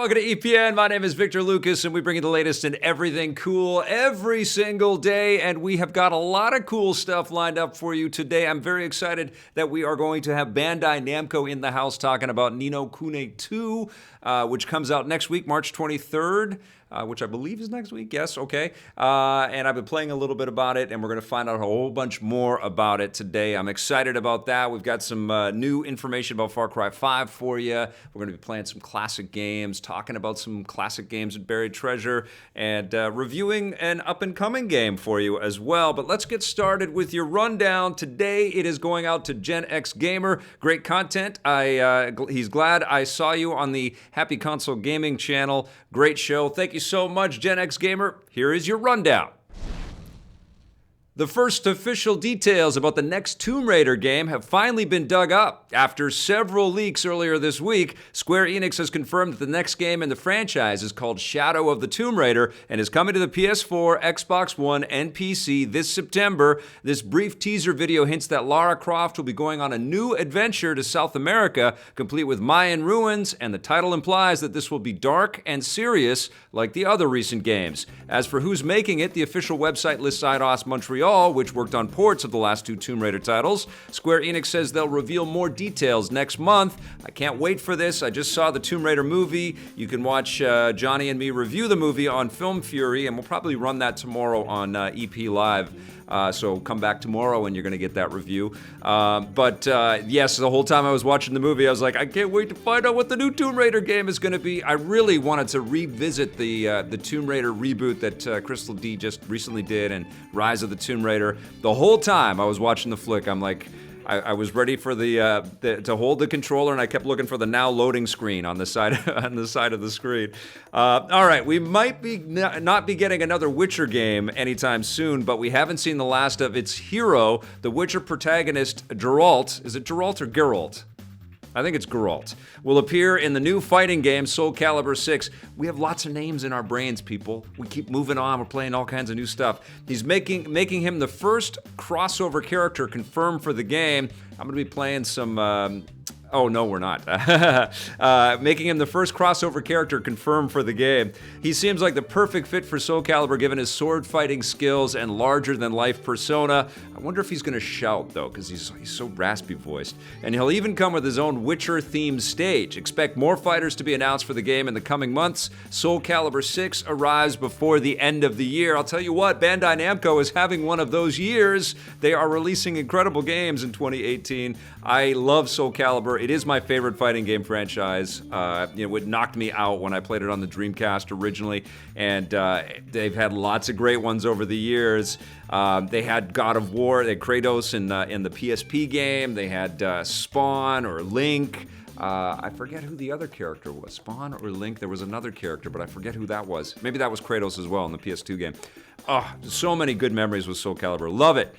welcome to EPN. My name is Victor Lucas, and we bring you the latest in everything cool every single day, and we have got a lot of cool stuff lined up for you today. I'm very excited that we are going to have Bandai Namco in the house talking about Ni No Kuni 2, which comes out next week, March 23rd. Which I believe is next week. Yes, okay. And I've been playing a little bit about it, and we're going to find out a whole bunch more about it today. I'm excited about that. We've got some new information about Far Cry 5 for you. We're going to be playing some classic games, talking about some classic games at Buried Treasure, and reviewing an up-and-coming game for you as well. But let's get started with your rundown. Today, it is going out to Gen X Gamer. Great content. He's glad I saw you on the Happy Console Gaming channel. Great show. Thank you so much, Gen X Gamer. Here is your rundown. The first official details about the next Tomb Raider game have finally been dug up. After several leaks earlier this week, Square Enix has confirmed that the next game in the franchise is called Shadow of the Tomb Raider and is coming to the PS4, Xbox One, and PC this September. This brief teaser video hints that Lara Croft will be going on a new adventure to South America, complete with Mayan ruins, and the title implies that this will be dark and serious like the other recent games. As for who's making it, the official website lists Ubisoft Montreal, which worked on ports of the last two Tomb Raider titles. Square Enix says they'll reveal more details next month. I can't wait for this. I just saw the Tomb Raider movie. You can watch Johnny and me review the movie on Film Fury, and we'll probably run that tomorrow on EP Live. So come back tomorrow and you're going to get that review. Yes, the whole time I was watching the movie, I was like, I can't wait to find out what the new Tomb Raider game is going to be. I really wanted to revisit the Tomb Raider reboot that Crystal D just recently did, and Rise of the Tomb Raider. The whole time I was watching the flick, I'm like, I was ready for to hold the controller, and I kept looking for the now loading screen on the side of the screen. All right, we might be not be getting another Witcher game anytime soon, but we haven't seen the last of its hero, the Witcher protagonist Geralt. Is it Geralt or Geralt? I think it's Geralt, will appear in the new fighting game Soul Calibur 6. We have lots of names in our brains, people. We keep moving on. We're playing all kinds of new stuff. He's making him the first crossover character confirmed for the game. I'm going to be playing some... Oh, no, we're not. Making him the first crossover character confirmed for the game. He seems like the perfect fit for Soul Calibur given his sword fighting skills and larger-than-life persona. I wonder if he's going to shout, though, because he's so raspy voiced. And he'll even come with his own Witcher-themed stage. Expect more fighters to be announced for the game in the coming months. Soul Calibur 6 arrives before the end of the year. I'll tell you what, Bandai Namco is having one of those years. They are releasing incredible games in 2018. I love Soul Calibur. It is my favorite fighting game franchise. It knocked me out when I played it on the Dreamcast originally, and they've had lots of great ones over the years. They had God of War, they had Kratos in the PSP game. They had Spawn or Link. I forget who the other character was. Spawn or Link? There was another character, but I forget who that was. Maybe that was Kratos as well in the PS2 game. Oh, so many good memories with Soul Calibur. Love it.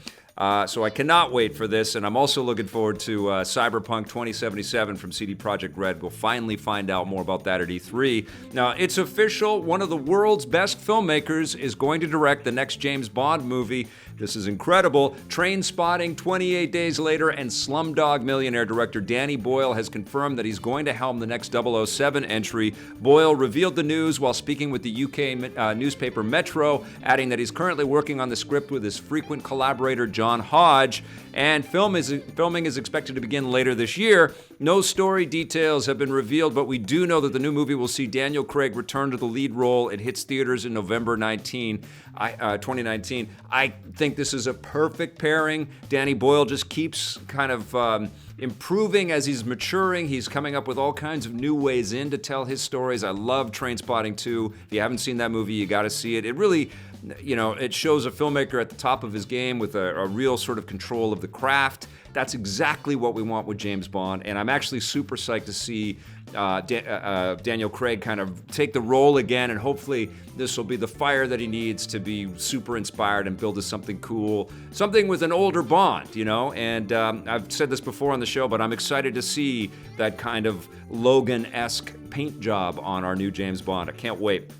So I cannot wait for this, and I'm also looking forward to Cyberpunk 2077 from CD Projekt Red. We'll finally find out more about that at E3. Now, it's official. One of the world's best filmmakers is going to direct the next James Bond movie. This is incredible. Trainspotting 28 Days Later and Slumdog Millionaire director Danny Boyle has confirmed that he's going to helm the next 007 entry. Boyle revealed the news while speaking with the UK newspaper Metro, adding that he's currently working on the script with his frequent collaborator John Hodge, and filming is expected to begin later this year. No story details have been revealed, but we do know that the new movie will see Daniel Craig return to the lead role. It hits theaters in November 2019. I think this is a perfect pairing. Danny Boyle just keeps kind of improving as he's maturing. He's coming up with all kinds of new ways in to tell his stories. I love Trainspotting 2. If you haven't seen that movie, you got to see it. It really, it shows a filmmaker at the top of his game with a real sort of control of the craft. That's exactly what we want with James Bond, and I'm actually super psyched to see Daniel Craig kind of take the role again, and hopefully this will be the fire that he needs to be super inspired and build us something cool, something with an older Bond, and I've said this before on the show, but I'm excited to see that kind of Logan-esque paint job on our new James Bond. I can't wait.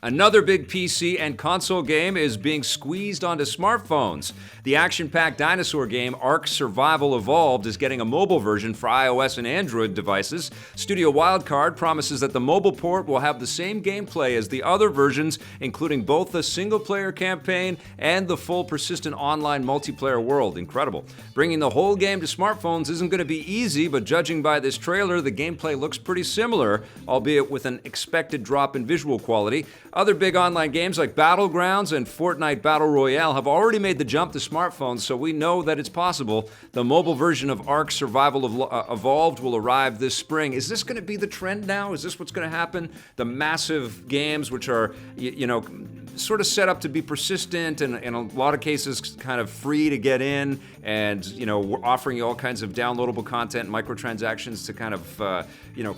Another big PC and console game is being squeezed onto smartphones. The action-packed dinosaur game Ark Survival Evolved is getting a mobile version for iOS and Android devices. Studio Wildcard promises that the mobile port will have the same gameplay as the other versions, including both the single-player campaign and the full persistent online multiplayer world. Incredible. Bringing the whole game to smartphones isn't going to be easy, but judging by this trailer, the gameplay looks pretty similar, albeit with an expected drop in visual quality. Other big online games like Battlegrounds and Fortnite Battle Royale have already made the jump to smartphones, so we know that it's possible. The mobile version of Ark Survival Evolved will arrive this spring. Is this going to be the trend now? Is this what's going to happen? The massive games, which are, sort of set up to be persistent and in a lot of cases kind of free to get in, and we're offering you all kinds of downloadable content, microtransactions to kind of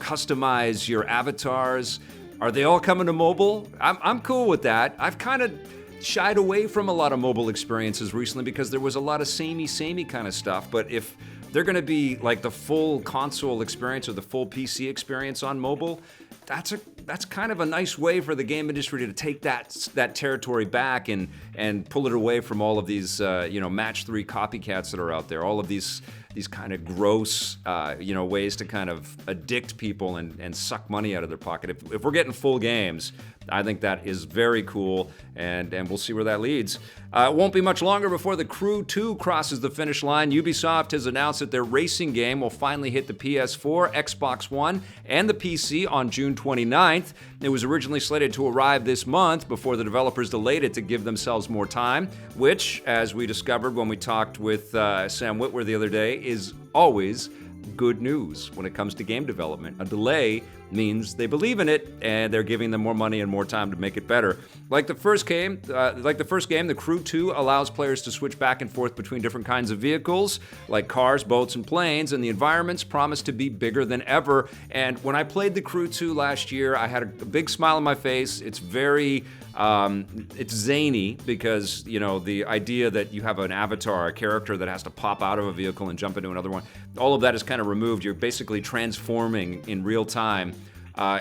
customize your avatars. Are they all coming to mobile? I'm cool with that. I've kind of shied away from a lot of mobile experiences recently because there was a lot of samey kind of stuff. But if they're going to be like the full console experience or the full PC experience on mobile, that's kind of a nice way for the game industry to take that territory back and pull it away from all of these match 3 copycats that are out there. All of these kind of gross ways to kind of addict people and suck money out of their pocket. If we're getting full games, I think that is very cool, and we'll see where that leads. It won't be much longer before The Crew 2 crosses the finish line. Ubisoft has announced that their racing game will finally hit the PS4, Xbox One, and the PC on June 29th. It was originally slated to arrive this month before the developers delayed it to give themselves more time, which, as we discovered when we talked with Sam Witwer the other day, is always good news when it comes to game development. A delay means they believe in it and they're giving them more money and more time to make it better. Like the first game, The Crew 2 allows players to switch back and forth between different kinds of vehicles, like cars, boats, and planes, and the environments promise to be bigger than ever. And when I played The Crew 2 last year, I had a big smile on my face. It's very it's zany because, the idea that you have an avatar, a character that has to pop out of a vehicle and jump into another one, all of that is kind of removed. You're basically transforming in real time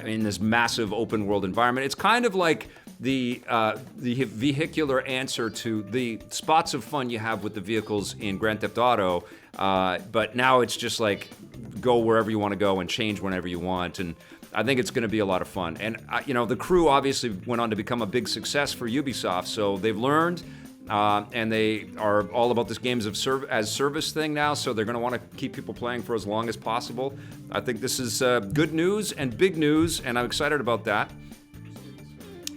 in this massive open world environment. It's kind of like the vehicular answer to the spots of fun you have with the vehicles in Grand Theft Auto, but now it's just like go wherever you want to go and change whenever you want. And I think it's going to be a lot of fun. And, The Crew obviously went on to become a big success for Ubisoft, so they've learned, and they are all about this games as service thing now, so they're going to want to keep people playing for as long as possible. I think this is good news and big news, and I'm excited about that.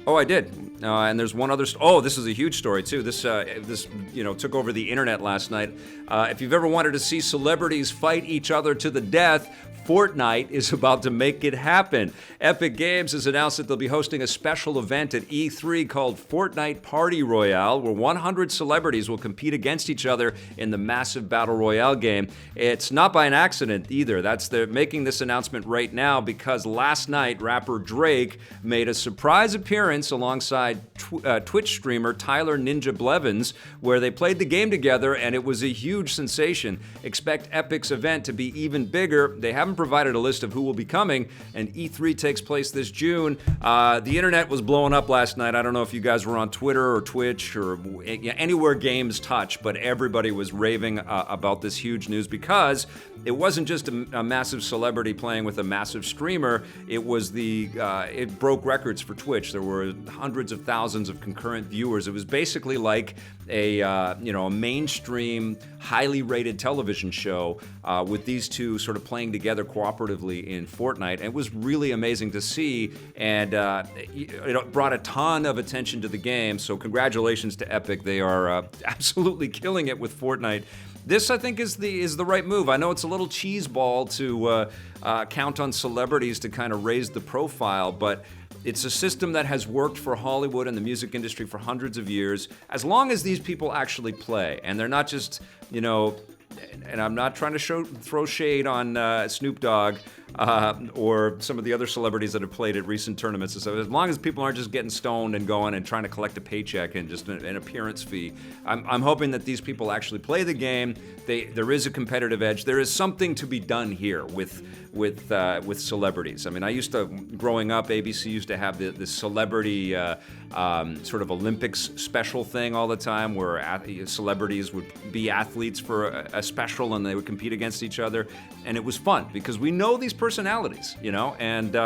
Oh, I did. And there's one other. This is a huge story too. This took over the internet last night. If you've ever wanted to see celebrities fight each other to the death, Fortnite is about to make it happen. Epic Games has announced that they'll be hosting a special event at E3 called Fortnite Party Royale, where 100 celebrities will compete against each other in the massive Battle Royale game. It's not by an accident either. They're making this announcement right now because last night rapper Drake made a surprise appearance alongside Twitch streamer Tyler Ninja Blevins, where they played the game together, and it was a huge sensation. Expect Epic's event to be even bigger. They haven't provided a list of who will be coming, and E3 takes place this June. The internet was blowing up last night. I don't know if you guys were on Twitter or Twitch or anywhere games touch, but everybody was raving about this huge news because it wasn't just a massive celebrity playing with a massive streamer. It was it broke records for Twitch. There were hundreds of thousands of concurrent viewers. It was basically like a mainstream, highly rated television show with these two sort of playing together cooperatively in Fortnite. And it was really amazing to see, and it brought a ton of attention to the game. So congratulations to Epic. They are absolutely killing it with Fortnite. This, I think, is the right move. I know it's a little cheeseball to count on celebrities to kind of raise the profile, but it's a system that has worked for Hollywood and the music industry for hundreds of years, as long as these people actually play. And they're not just, and I'm not trying to throw shade on Snoop Dogg, or some of the other celebrities that have played at recent tournaments and stuff. As long as people aren't just getting stoned and going and trying to collect a paycheck and just an appearance fee, I'm hoping that these people actually play the game. There is a competitive edge. There is something to be done here with celebrities. I mean, I used to, growing up, ABC used to have the celebrity sort of Olympics special thing all the time, where celebrities would be athletes for a special and they would compete against each other, and it was fun because we know these personalities, you know, and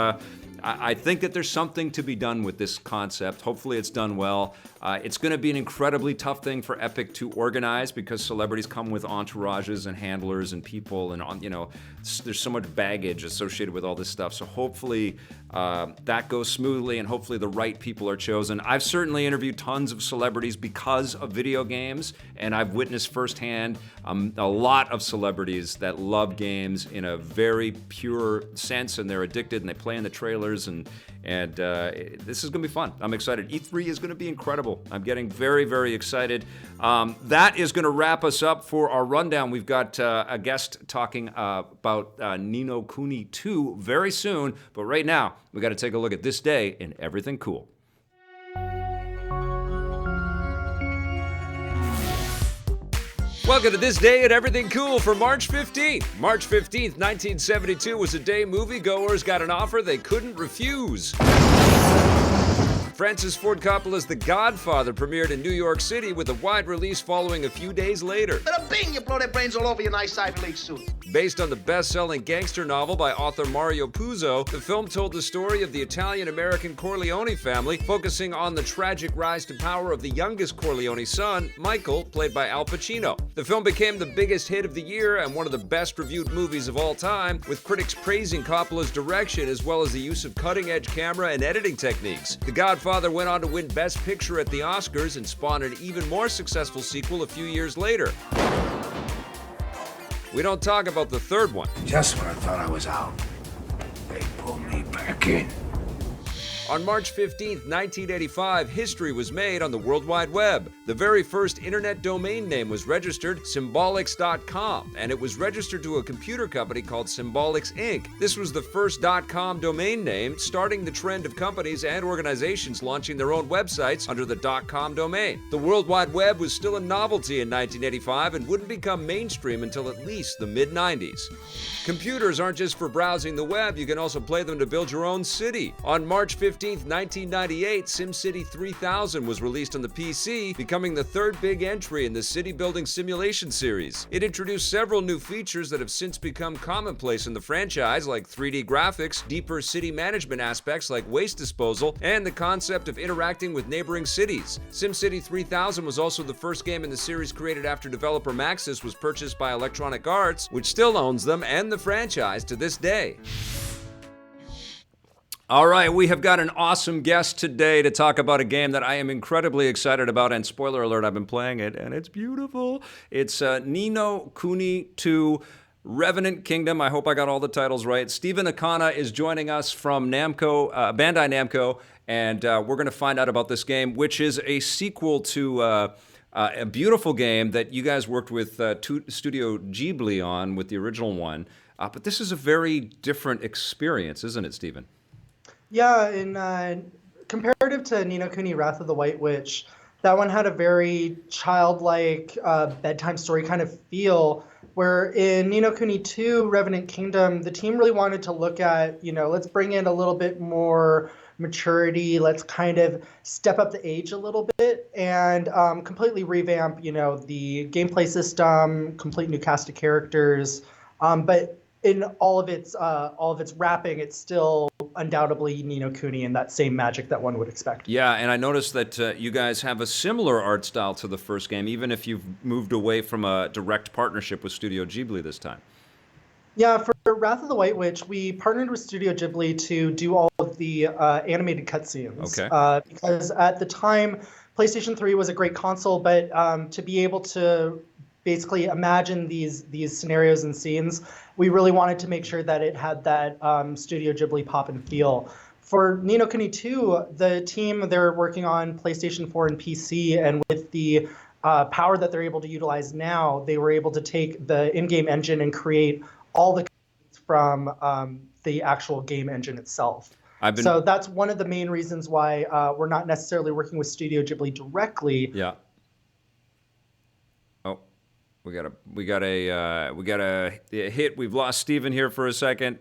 I think that there's something to be done with this concept. Hopefully it's done well. It's going to be an incredibly tough thing for Epic to organize because celebrities come with entourages and handlers and people, and, you know, there's so much baggage associated with all this stuff. So hopefully that goes smoothly, and hopefully the right people are chosen. I've certainly interviewed tons of celebrities because of video games, and I've witnessed firsthand a lot of celebrities that love games in a very pure sense, and they're addicted and they play in the trailers, and this is going to be fun. I'm excited. E3 is going to be incredible. I'm getting very, very excited. That is going to wrap us up for our rundown. We've got a guest talking about Ni No Kuni 2 very soon, but right now we got to take a look at this day in everything cool. Welcome to This Day at Everything Cool for March 15th. March 15th, 1972 was a day moviegoers got an offer they couldn't refuse. Francis Ford Coppola's The Godfather premiered in New York City with a wide release following a few days later. Bada bing, you blow their brains all over your nice Ivy League suit. Based on the best-selling gangster novel by author Mario Puzo, the film told the story of the Italian-American Corleone family, focusing on the tragic rise to power of the youngest Corleone son, Michael, played by Al Pacino. The film became the biggest hit of the year and one of the best-reviewed movies of all time, with critics praising Coppola's direction as well as the use of cutting-edge camera and editing techniques. The Godfather went on to win Best Picture at the Oscars and spawned an even more successful sequel a few years later. We don't talk about the third one. Just when I thought I was out, they pulled me back in. On March 15th, 1985, history was made on the World Wide Web. The very first internet domain name was registered, Symbolics.com, and it was registered to a computer company called Symbolics Inc. This was the first .com domain name, starting the trend of companies and organizations launching their own websites under the .com domain. The World Wide Web was still a novelty in 1985 and wouldn't become mainstream until at least the mid-90s. Computers aren't just for browsing the web, you can also play them to build your own city. On March 15th, 1998, SimCity 3000 was released on the PC, becoming the third big entry in the city-building simulation series. It introduced several new features that have since become commonplace in the franchise, like 3D graphics, deeper city management aspects like waste disposal, and the concept of interacting with neighboring cities. SimCity 3000 was also the first game in the series created after developer Maxis was purchased by Electronic Arts, which still owns them and the franchise to this day. All right, we have got an awesome guest today to talk about a game that I am incredibly excited about, and spoiler alert, I've been playing it, and it's beautiful. It's Ni No Kuni 2 Revenant Kingdom. I hope I got all the titles right. Stephen Akana is joining us from Namco, Bandai Namco, and we're going to find out about this game, which is a sequel to a beautiful game that you guys worked with Studio Ghibli on with the original one. But this is a very different experience, isn't it, Stephen? Yeah, in comparative to Ni No Kuni Wrath of the White Witch, that one had a very childlike bedtime story kind of feel, where in Ni No Kuni 2 Revenant Kingdom, the team really wanted to look at, let's bring in a little bit more maturity, let's kind of step up the age a little bit and completely revamp, the gameplay system, complete new cast of characters, but in all of its wrapping, it's still undoubtedly Ni No Kuni and that same magic that one would expect. Yeah, and I noticed that you guys have a similar art style to the first game, even if you've moved away from a direct partnership with Studio Ghibli this time. Yeah, for Wrath of the White Witch, we partnered with Studio Ghibli to do all of the animated cutscenes. Okay. Because at the time, PlayStation 3 was a great console, but to be able to basically imagine these scenarios and scenes, we really wanted to make sure that it had that Studio Ghibli pop and feel. For Ni No Kuni 2, the team, they're working on PlayStation 4 and PC, and with the power that they're able to utilize now, they were able to take the in-game engine and create all the from the actual game engine itself. So that's one of the main reasons why we're not necessarily working with Studio Ghibli directly. Yeah. Oh, we got a hit. We've lost Steven here for a second.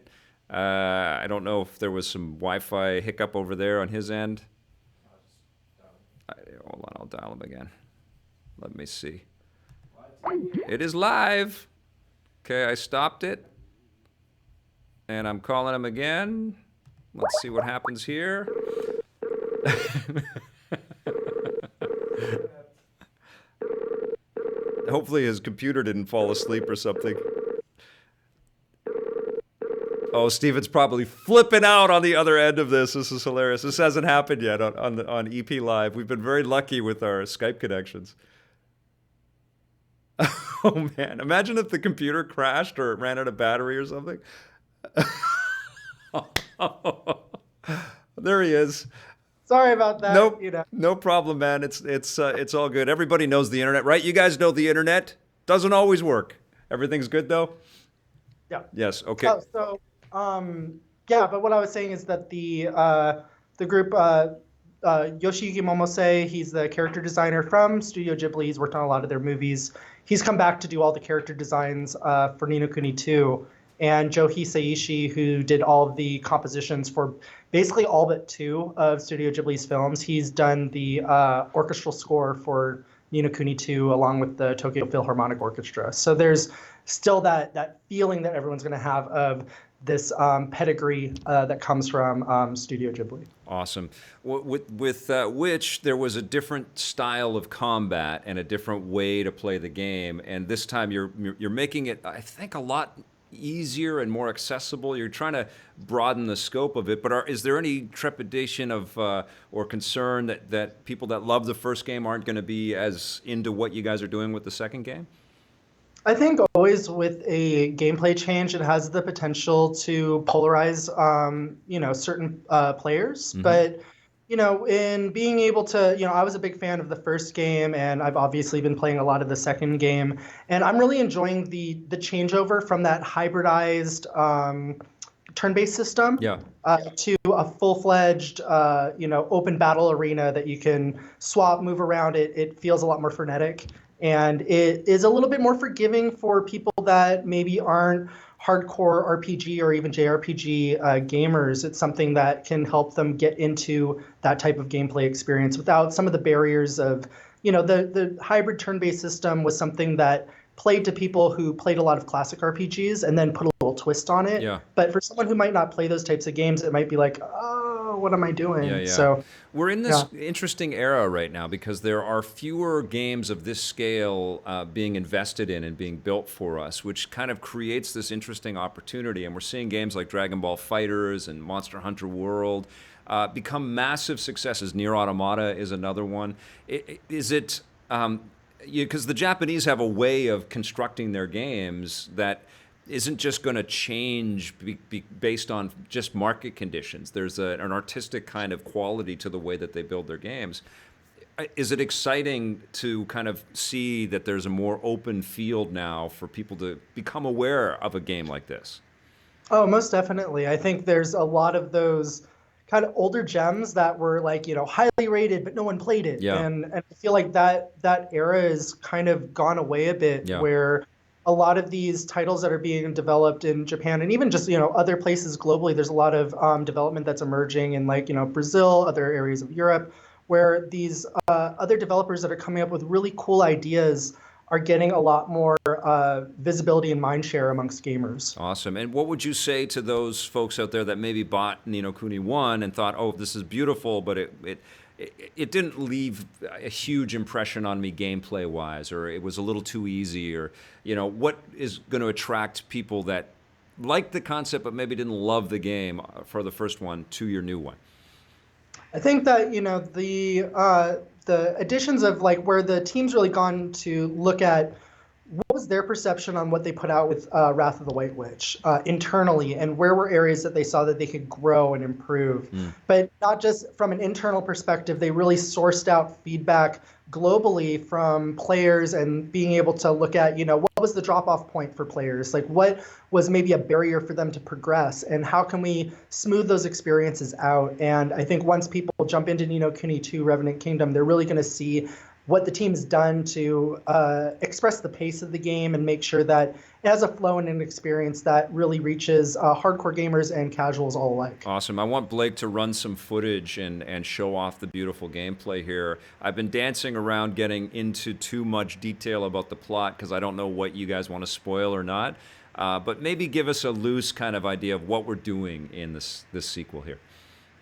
I don't know if there was some Wi-Fi hiccup over there on his end. Hold on, I'll dial him again. Let me see. It is live. Okay, I stopped it. And I'm calling him again. Let's see what happens here. Hopefully his computer didn't fall asleep or something. Oh, Steven's probably flipping out on the other end of this. This is hilarious. This hasn't happened yet on EP Live. We've been very lucky with our Skype connections. Oh, man. Imagine if the computer crashed or it ran out of battery or something. There he is. Sorry about that. Nope. You know. No problem, man. It's all good. Everybody knows the internet, right? You guys know the internet. Doesn't always work. Everything's good, though? Yeah. Yes. Okay. Yeah, but what I was saying is that the group, Yoshiyuki Momose, he's the character designer from Studio Ghibli. He's worked on a lot of their movies. He's come back to do all the character designs for Ni No Kuni 2. And Joe Hisaishi, who did all of the compositions for basically all but 2 of Studio Ghibli's films. He's done the orchestral score for Ni No Kuni 2 along with the Tokyo Philharmonic Orchestra. So there's still that feeling that everyone's going to have of this pedigree that comes from Studio Ghibli. Awesome. With which there was a different style of combat and a different way to play the game, and this time you're making it, I think, a lot easier and more accessible. You're trying to broaden the scope of it, but is there any trepidation of or concern that people that love the first game aren't going to be as into what you guys are doing with the second game? I think always with a gameplay change, it has the potential to polarize, certain players. Mm-hmm. But, in being able to, I was a big fan of the first game, and I've obviously been playing a lot of the second game. And I'm really enjoying the changeover from that hybridized turn-based system to a full-fledged, open battle arena that you can swap, move around. It feels a lot more frenetic. And it is a little bit more forgiving for people that maybe aren't hardcore RPG or even JRPG gamers. It's something that can help them get into that type of gameplay experience without some of the barriers of, the hybrid turn-based system was something that played to people who played a lot of classic RPGs and then put a little twist on it. Yeah. But for someone who might not play those types of games, it might be like, oh, what am I doing? Yeah. So we're in this interesting era right now because there are fewer games of this scale being invested in and being built for us, which kind of creates this interesting opportunity. And we're seeing games like Dragon Ball FighterZ and Monster Hunter World become massive successes. Nier Automata is another one. Is it... because the Japanese have a way of constructing their games that isn't just going to change based on just market conditions. There's an artistic kind of quality to the way that they build their games. Is it exciting to kind of see that there's a more open field now for people to become aware of a game like this? Oh, most definitely. I think there's a lot of those kind of older gems that were like, highly rated, but no one played it. Yeah. And I feel like that era is kind of gone away a bit, where a lot of these titles that are being developed in Japan and even just, other places globally, there's a lot of development that's emerging in Brazil, other areas of Europe, where these other developers that are coming up with really cool ideas are getting a lot more visibility and mindshare amongst gamers. Awesome. And what would you say to those folks out there that maybe bought Ni No Kuni 1 and thought, oh, this is beautiful, but it didn't leave a huge impression on me gameplay-wise, or it was a little too easy, or, what is going to attract people that liked the concept but maybe didn't love the game for the first one to your new one? I think that, the additions of where the team's really gone to look at what was their perception on what they put out with Wrath of the White Witch internally, and where were areas that they saw that they could grow and improve. But not just from an internal perspective, they really sourced out feedback globally from players and being able to look at, what was the drop-off point for players? Like, what was maybe a barrier for them to progress, and how can we smooth those experiences out? And I think once people jump into Ni No Kuni 2 Revenant Kingdom, they're really going to see what the team's done to express the pace of the game and make sure that it has a flow and an experience that really reaches hardcore gamers and casuals all alike. Awesome. I want Blake to run some footage and show off the beautiful gameplay here. I've been dancing around getting into too much detail about the plot because I don't know what you guys want to spoil or not. But maybe give us a loose kind of idea of what we're doing in this sequel here.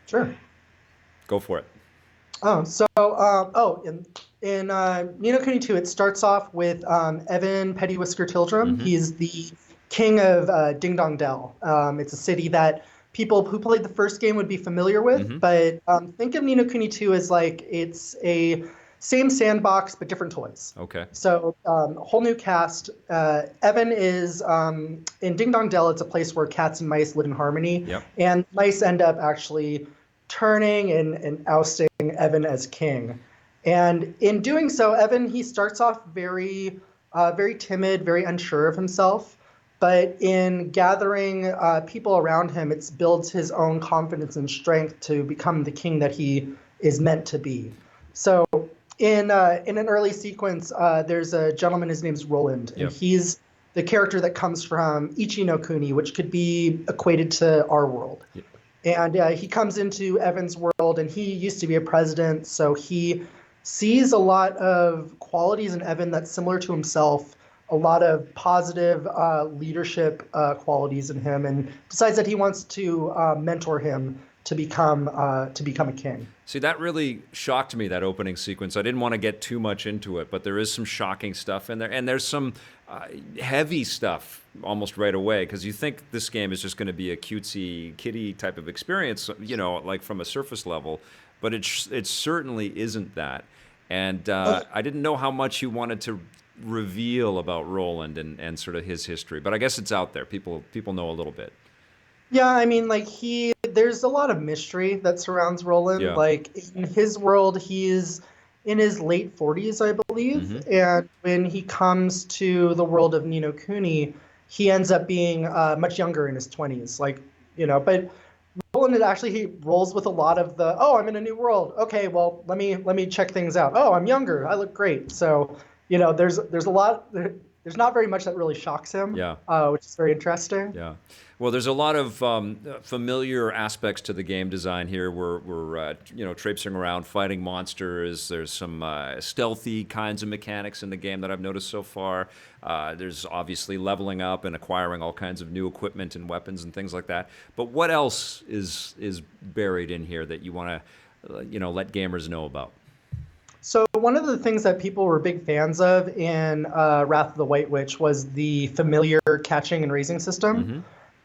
Sure. Go for it. In Ni No Kuni 2, it starts off with Evan Pettywhisker Tildrum. Mm-hmm. He's the king of Ding Dong Dell. It's a city that people who played the first game would be familiar with, Mm-hmm. but think of Ni No Kuni 2 as like it's a same sandbox but different toys. Okay. So whole new cast. Evan is in Ding Dong Dell. It's a place where cats and mice live in harmony, Yep. and mice end up actually turning and ousting Evan as king. And in doing so, Evan, he starts off very timid, very unsure of himself. But in gathering people around him, it builds his own confidence and strength to become the king that he is meant to be. So in an early sequence, there's a gentleman, his name's Roland, and Yep. he's the character that comes from Ichi no Kuni, which could be equated to our world. Yep. And he comes into Evan's world, and he used to be a president, so he sees a lot of qualities in Evan that's similar to himself, a lot of positive leadership qualities in him, and decides that he wants to mentor him to become a king. See, that really shocked me, that opening sequence. I didn't want to get too much into it, but there is some shocking stuff in there. And there's some heavy stuff almost right away, because you think this game is just going to be a cutesy, kiddie type of experience, like from a surface level. But it certainly isn't that. And I didn't know how much you wanted to reveal about Roland and sort of his history. But I guess it's out there. People know a little bit. Yeah, I mean, like there's a lot of mystery that surrounds Roland. Yeah. Like in his world, he's in his late 40s, I believe. Mm-hmm. And when he comes to the world of Ni No Kuni, he ends up being much younger in his 20s. But Roland he rolls with a lot of I'm in a new world. Okay, well, let me check things out. Oh, I'm younger. I look great. So, there's a lot. There's not very much that really shocks him. Yeah. Which is very interesting. Yeah. Well, there's a lot of familiar aspects to the game design here. We're traipsing around, fighting monsters. There's some stealthy kinds of mechanics in the game that I've noticed so far. There's obviously leveling up and acquiring all kinds of new equipment and weapons and things like that. But what else is buried in here that you want to, let gamers know about? So one of the things that people were big fans of in Wrath of the White Witch was the familiar catching and raising system. Mm-hmm.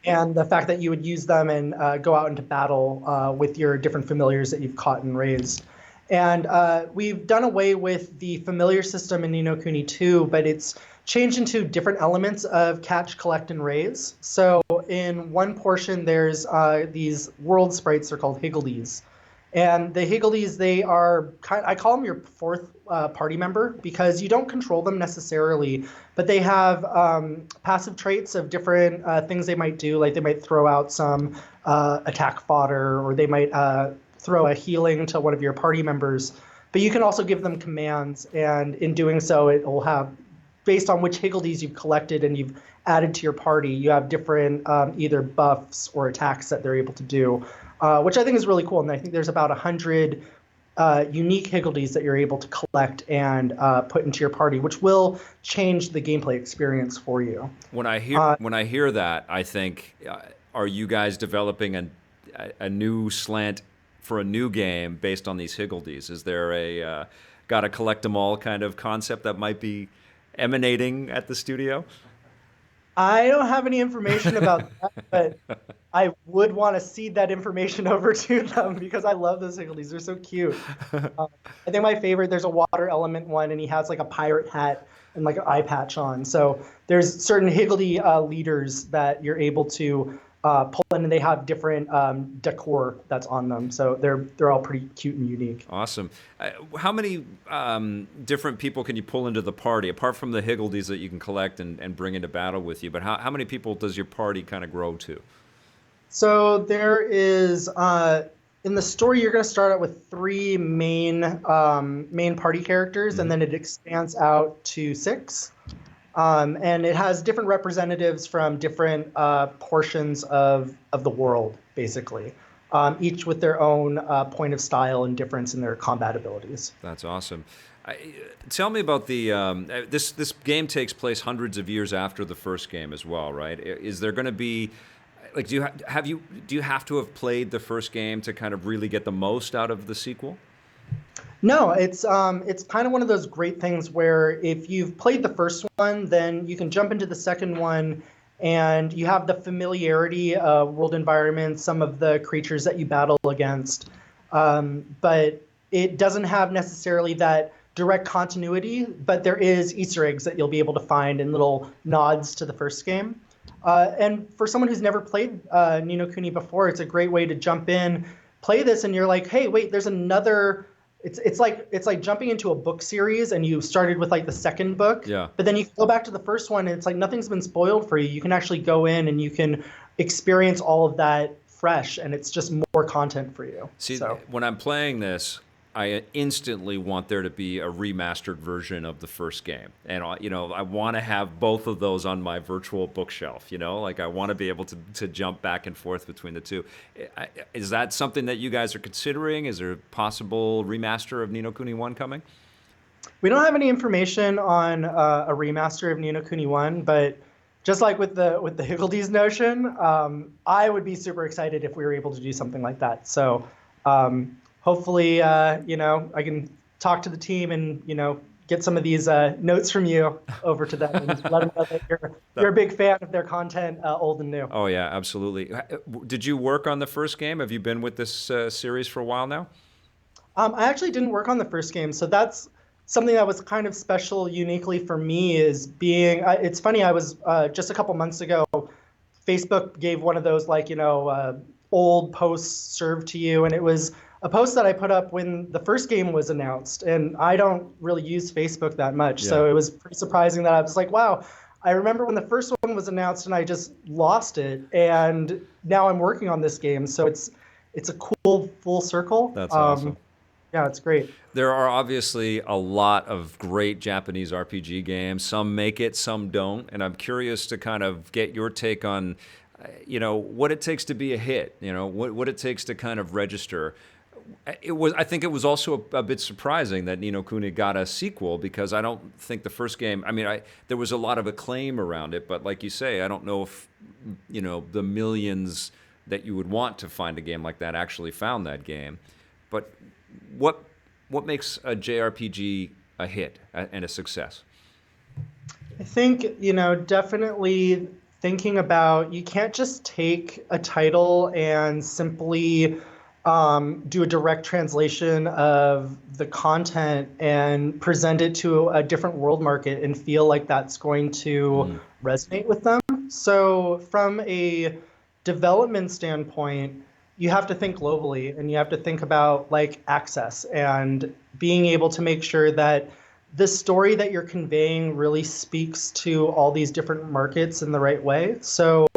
And the fact that you would use them and go out into battle with your different familiars that you've caught and raised. And we've done away with the familiar system in Ni No Kuni 2, but it's changed into different elements of catch, collect, and raise. So in one portion, there's these world sprites. They're called Higgledies. And the Higgledies, they are, I call them your fourth party member, because you don't control them necessarily, but they have passive traits of different things they might do. Like they might throw out some attack fodder, or they might throw a healing to one of your party members. But you can also give them commands, and in doing so, it will have, based on which Higgledies you've collected and you've added to your party, you have different either buffs or attacks that they're able to do. Which I think is really cool. And I think there's about 100 unique Higgledies that you're able to collect and put into your party, which will change the gameplay experience for you. When I hear that, I think, are you guys developing a new slant for a new game based on these Higgledies? Is there a gotta collect them all kind of concept that might be emanating at the studio? I don't have any information about that, but I would want to seed that information over to them, because I love those Higgledies. They're so cute. I think my favorite, there's a water element one, and he has like a pirate hat and like an eye patch on. So there's certain Higgledy leaders that you're able to pull in, and they have different decor that's on them. So they're all pretty cute and unique. Awesome. How many different people can you pull into the party, apart from the higgledies that you can collect and bring into battle with you? But how many people does your party kind of grow to? So there is in the story, you're going to start out with three main party characters, and then it expands out to six. And it has different representatives from different portions of the world, basically, each with their own point of style and difference in their combat abilities. That's awesome. Tell me about the this game takes place hundreds of years after the first game as well, right? Is there going to be like do you have to have played the first game to kind of really get the most out of the sequel? No, it's kind of one of those great things where if you've played the first one, then you can jump into the second one, and you have the familiarity of world environment, some of the creatures that you battle against, but it doesn't have necessarily that direct continuity. But there is Easter eggs that you'll be able to find and little nods to the first game. And for someone who's never played Ni No Kuni before, it's a great way to jump in, play this, and you're like, hey, wait, there's another. It's like jumping into a book series, and you started with like the second book. Yeah. But then you go back to the first one, and it's like nothing's been spoiled for you. You can actually go in and you can experience all of that fresh, and it's just more content for you. See, so. When I'm playing this, I instantly want there to be a remastered version of the first game. And, I want to have both of those on my virtual bookshelf, like I want to be able to jump back and forth between the two. Is that something that you guys are considering? Is there a possible remaster of Ni No Kuni 1 coming? We don't have any information on a remaster of Ni No Kuni 1, but just like with the Higgledies notion, I would be super excited if we were able to do something like that. So, hopefully, I can talk to the team and, get some of these notes from you over to them and let them know that you're a big fan of their content, old and new. Oh, yeah, absolutely. Did you work on the first game? Have you been with this series for a while now? I actually didn't work on the first game, so that's something that was kind of special uniquely for me is being, it's funny, I was just a couple months ago, Facebook gave one of those old posts served to you, and it was a post that I put up when the first game was announced, and I don't really use Facebook that much, so it was pretty surprising that I was like, wow, I remember when the first one was announced and I just lost it, and now I'm working on this game, so it's a cool full circle. That's awesome. Yeah, it's great. There are obviously a lot of great Japanese RPG games. Some make it, some don't, and I'm curious to kind of get your take on, what it takes to be a hit, what it takes to kind of register. I think it was also a bit surprising that Ni No Kuni got a sequel, because I don't think the first game, there was a lot of acclaim around it, but like you say, I don't know if, the millions that you would want to find a game like that actually found that game. But what makes a JRPG a hit and a success? I think, definitely thinking about, you can't just take a title and simply do a direct translation of the content and present it to a different world market and feel like that's going to resonate with them. So from a development standpoint, you have to think globally, and you have to think about access and being able to make sure that the story that you're conveying really speaks to all these different markets in the right way. So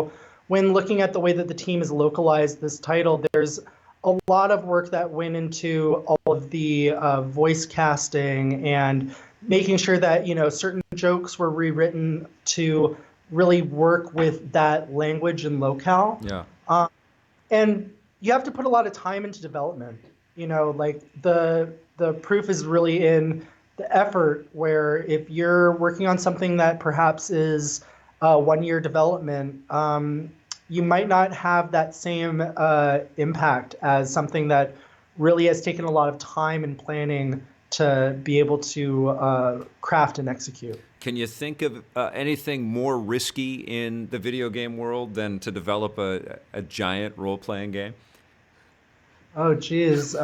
when looking at the way that the team has localized this title, there's a lot of work that went into all of the voice casting and making sure that certain jokes were rewritten to really work with that language and locale. Yeah. And you have to put a lot of time into development. The proof is really in the effort, where if you're working on something that perhaps is 1 year development, you might not have that same impact as something that really has taken a lot of time and planning to be able to craft and execute. Can you think of anything more risky in the video game world than to develop a giant role-playing game? Oh, geez.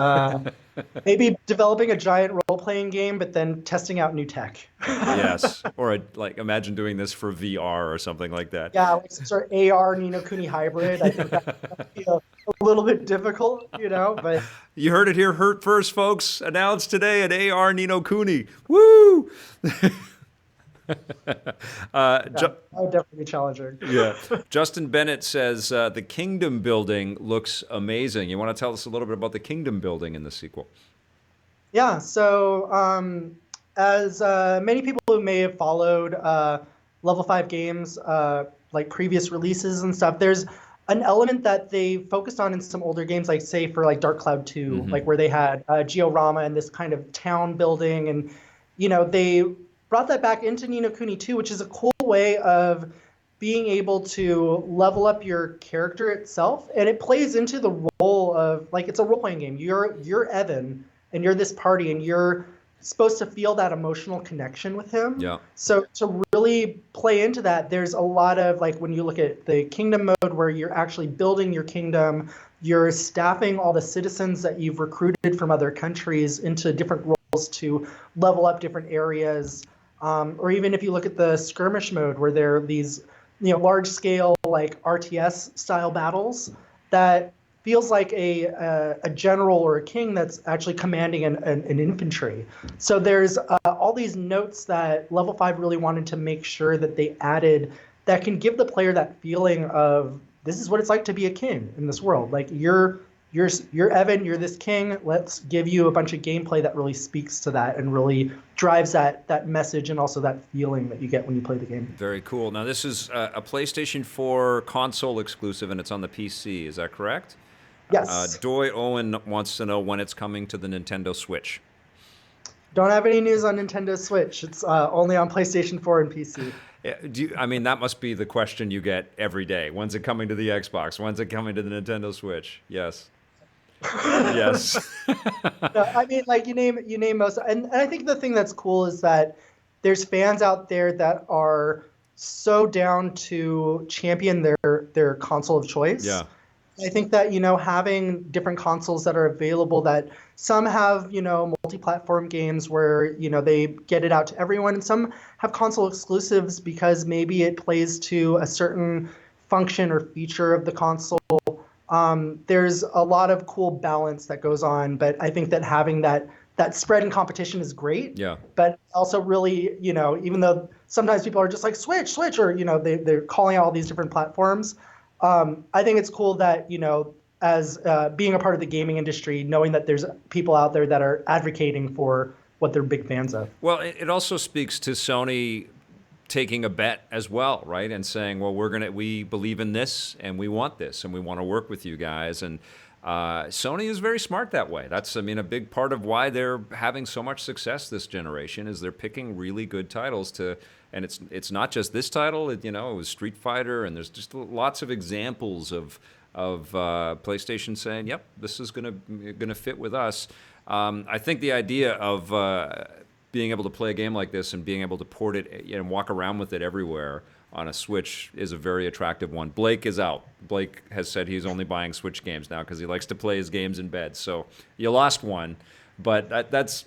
Maybe developing a giant role-playing game, but then testing out new tech. Yes, or like imagine doing this for VR or something like that. Yeah, like some sort of AR Ni No Kuni hybrid. I think that might be a little bit difficult, but You heard it here hurt first, folks. Announced today an AR Ni No Kuni. Woo! yeah, that would definitely be challenging. Yeah. Justin Bennett says the kingdom building looks amazing. You want to tell us a little bit about the kingdom building in the sequel? Yeah, so as many people who may have followed Level 5 games, like previous releases and stuff, there's an element that they focused on in some older games, like say for like Dark Cloud 2, like where they had Georama and this kind of town building. And, they brought that back into Ni No Kuni 2, which is a cool way of being able to level up your character itself. And it plays into the role of, like, it's a role-playing game. You're Evan, and you're this party, and you're supposed to feel that emotional connection with him. Yeah. So to really play into that, there's a lot of, like, when you look at the kingdom mode where you're actually building your kingdom, you're staffing all the citizens that you've recruited from other countries into different roles to level up different areas. Or even if you look at the skirmish mode where there are these, large scale, like RTS style battles that feels like a general or a king that's actually commanding an infantry. So there's all these notes that Level 5 really wanted to make sure that they added that can give the player that feeling of, this is what it's like to be a king in this world. Like, you're Evan, you're this king. Let's give you a bunch of gameplay that really speaks to that and really drives that message and also that feeling that you get when you play the game. Very cool. Now, this is a PlayStation 4 console exclusive, and it's on the PC. Is that correct? Yes. Doy Owen wants to know when it's coming to the Nintendo Switch. Don't have any news on Nintendo Switch. It's only on PlayStation 4 and PC. Yeah, that must be the question you get every day. When's it coming to the Xbox? When's it coming to the Nintendo Switch? Yes. Yes. No, like you name most, and I think the thing that's cool is that there's fans out there that are so down to champion their console of choice. Yeah. I think that, having different consoles that are available, that some have, multi-platform games where, they get it out to everyone, and some have console exclusives because maybe it plays to a certain function or feature of the console. There's a lot of cool balance that goes on, but I think that having that spread in competition is great. Yeah. But also really, even though sometimes people are just like switch, or, they're calling out all these different platforms. I think it's cool that, as being a part of the gaming industry, knowing that there's people out there that are advocating for what they're big fans of. Well, it also speaks to Sony taking a bet as well, right? And saying, well, we believe in this and we want this and we want to work with you guys. And Sony is very smart that way. That's, a big part of why they're having so much success this generation is they're picking really good titles and it's not just this title. It was Street Fighter, and there's just lots of examples of PlayStation saying, "Yep, this is gonna fit with us." I think the idea of being able to play a game like this and being able to port it and walk around with it everywhere on a Switch is a very attractive one. Blake is out. Blake has said he's only buying Switch games now because he likes to play his games in bed. So you lost one, but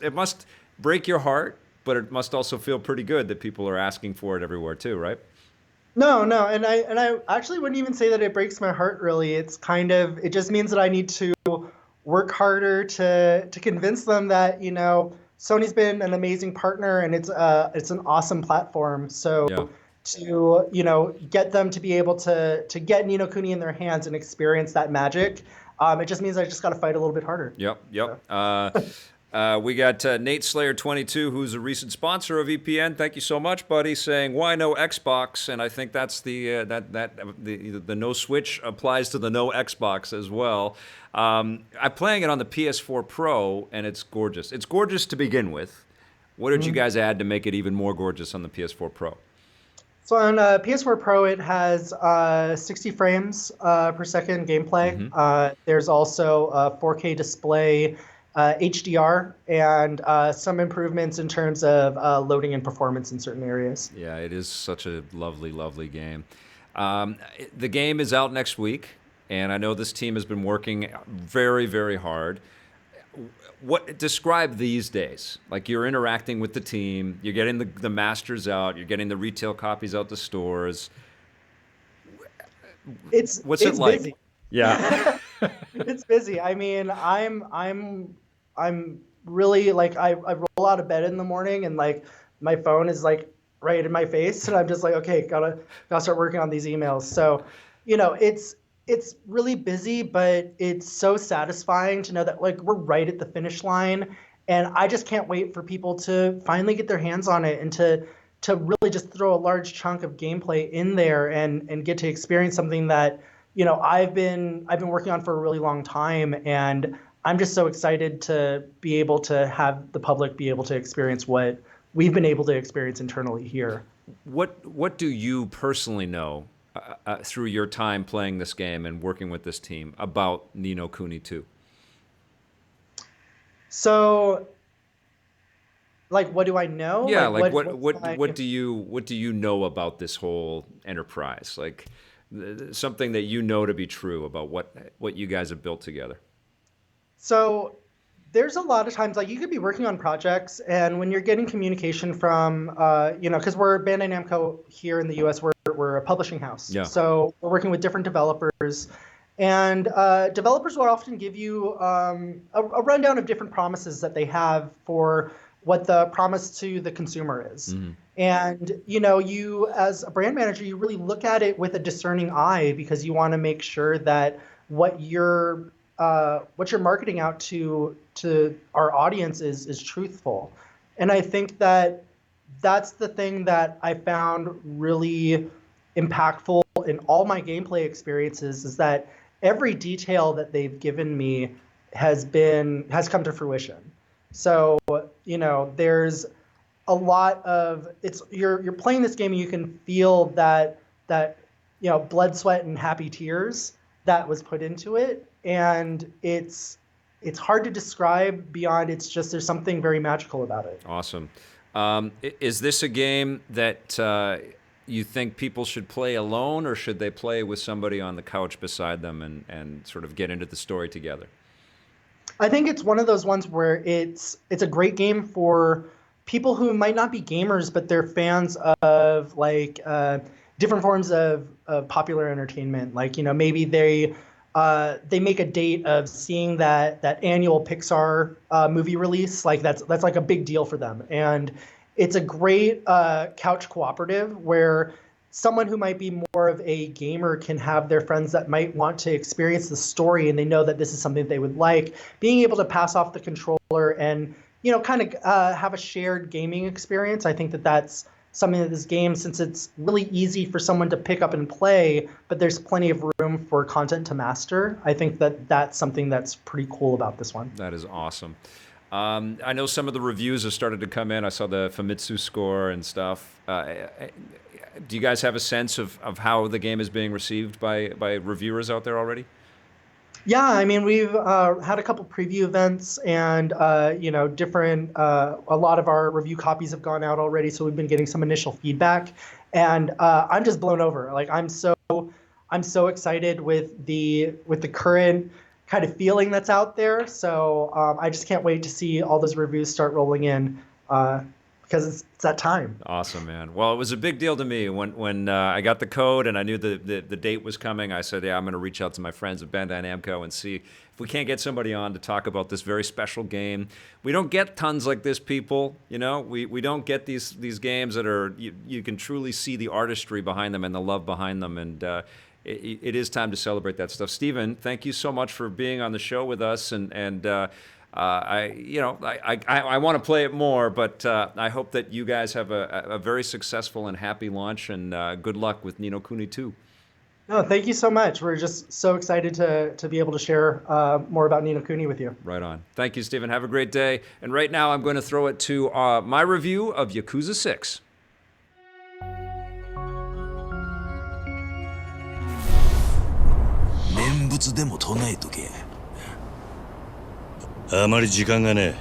it must break your heart. But it must also feel pretty good that people are asking for it everywhere too, right? No, and I actually wouldn't even say that it breaks my heart really. It just means that I need to work harder to convince them that, Sony's been an amazing partner and it's an awesome platform. So Yeah. to, get them to be able to get Ni No Kuni in their hands and experience that magic, it just means I just got to fight a little bit harder. Yep. We got Nate Slayer 22, who's a recent sponsor of EPN. Thank you so much, buddy. Saying why no Xbox, and I think that's the no Switch applies to the no Xbox as well. I'm playing it on the PS4 Pro, and it's gorgeous. It's gorgeous to begin with. What did you guys add to make it even more gorgeous on the PS4 Pro? So on PS4 Pro, it has 60 frames per second gameplay. There's also a 4K display, HDR, and some improvements in terms of loading and performance in certain areas. Yeah, it is such a lovely, lovely game. The game is out next week, and I know this team has been working very, very hard. what describe these days? Like you're interacting with the team, you're getting the masters out, you're getting the retail copies out the stores. What's it like? Busy. Yeah. It's busy. I mean, I'm really like I roll out of bed in the morning and like my phone is like right in my face and I'm just like, okay, gotta start working on these emails. So, it's really busy, but it's so satisfying to know that like we're right at the finish line, and I just can't wait for people to finally get their hands on it and to really just throw a large chunk of gameplay in there and get to experience something that I've been working on for a really long time, and I'm just so excited to be able to have the public be able to experience what we've been able to experience internally here. What do you personally know through your time playing this game and working with this team about Ni No Kuni 2? So, like, what do I know? Yeah, like what do you know about this whole enterprise? Like something that you know to be true about what you guys have built together. So there's a lot of times like you could be working on projects, and when you're getting communication from because we're Bandai Namco here in the US, we're a publishing house. Yeah. So we're working with different developers, and developers will often give you a rundown of different promises that they have for what the promise to the consumer is. Mm-hmm. And you as a brand manager, you really look at it with a discerning eye because you want to make sure that what you're marketing out to our audience is truthful. And I think that that's the thing that I found really impactful in all my gameplay experiences, is that every detail that they've given me has come to fruition. So, there's a lot of you're playing this game and you can feel that blood, sweat, and happy tears that was put into it. And it's hard to describe beyond there's something very magical about it. Awesome. Is this a game that you think people should play alone, or should they play with somebody on the couch beside them and sort of get into the story together? I think it's one of those ones where it's a great game for people who might not be gamers, but they're fans of like different forms of popular entertainment. Like, maybe they make a date of seeing that annual Pixar movie release. Like that's like a big deal for them. And it's a great couch cooperative where someone who might be more of a gamer can have their friends that might want to experience the story, and they know that this is something they would like. Being able to pass off the controller and, kind of have a shared gaming experience. I think that that's something that this game, since it's really easy for someone to pick up and play, but there's plenty of room for content to master. I think that that's something that's pretty cool about this one. That is awesome. I know some of the reviews have started to come in. I saw the Famitsu score and stuff. Do you guys have a sense of how the game is being received by reviewers out there already? Yeah, I mean, we've had a couple preview events, and different. A lot of our review copies have gone out already, so we've been getting some initial feedback, and I'm just blown over. Like I'm so excited with the current kind of feeling that's out there. So I just can't wait to see all those reviews start rolling in. Because it's that time. Awesome, man. Well, it was a big deal to me when I got the code and I knew the date was coming. I said, yeah, I'm going to reach out to my friends at Bandai Namco and see if we can't get somebody on to talk about this very special game. We don't get tons like this, people. We don't get these games that are you can truly see the artistry behind them and the love behind them. And it is time to celebrate that stuff. Steven, thank you so much for being on the show with us, and I want to play it more, but I hope that you guys have a very successful and happy launch, and good luck with Ni No Kuni 2. No, thank you so much. We're just so excited to be able to share more about Ni No Kuni with you. Right on. Thank you, Steven. Have a great day. And right now I'm going to throw it to my review of Yakuza 6. 念仏でも唱えとけ。あまり時間がね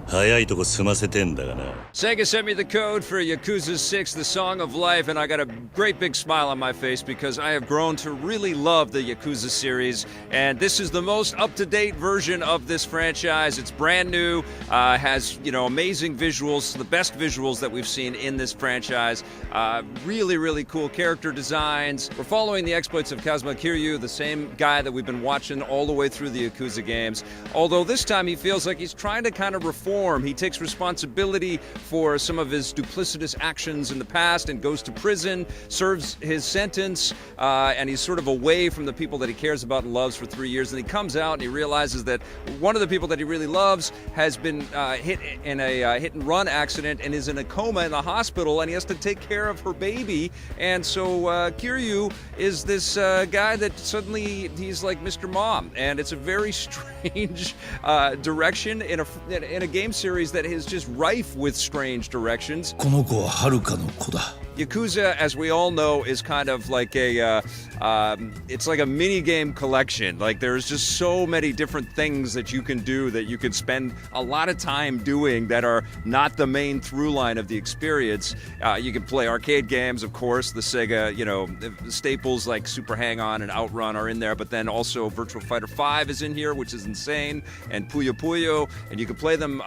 え。早いとこ済ませてんだがな。 Sega sent me the code for Yakuza 6, The Song of Life, and I got a great big smile on my face because I have grown to really love the Yakuza series, and this is the most up-to-date version of this franchise. It's brand new, has, amazing visuals, the best visuals that we've seen in this franchise. Really, really cool character designs. We're following the exploits of Kazuma Kiryu, the same guy that we've been watching all the way through the Yakuza games, although this time he feels like he's trying to kind of reform. He takes responsibility for some of his duplicitous actions in the past and goes to prison, serves his sentence, and he's sort of away from the people that he cares about and loves for 3 years. And he comes out and he realizes that one of the people that he really loves has been hit in a hit-and-run accident and is in a coma in the hospital, and he has to take care of her baby. And so Kiryu is this guy that suddenly he's like Mr. Mom, and it's a very strange direction in a game series that is just rife with strange directions. この子は遥かの子だ。 Yakuza, as we all know, is kind of like it's like a mini game collection. Like there's just so many different things that you can do that you can spend a lot of time doing that are not the main through line of the experience. You can play arcade games, of course. The Sega, staples like Super Hang-On and Outrun are in there, but then also Virtua Fighter 5 is in here, which is insane, and Puyo Puyo, and you can play them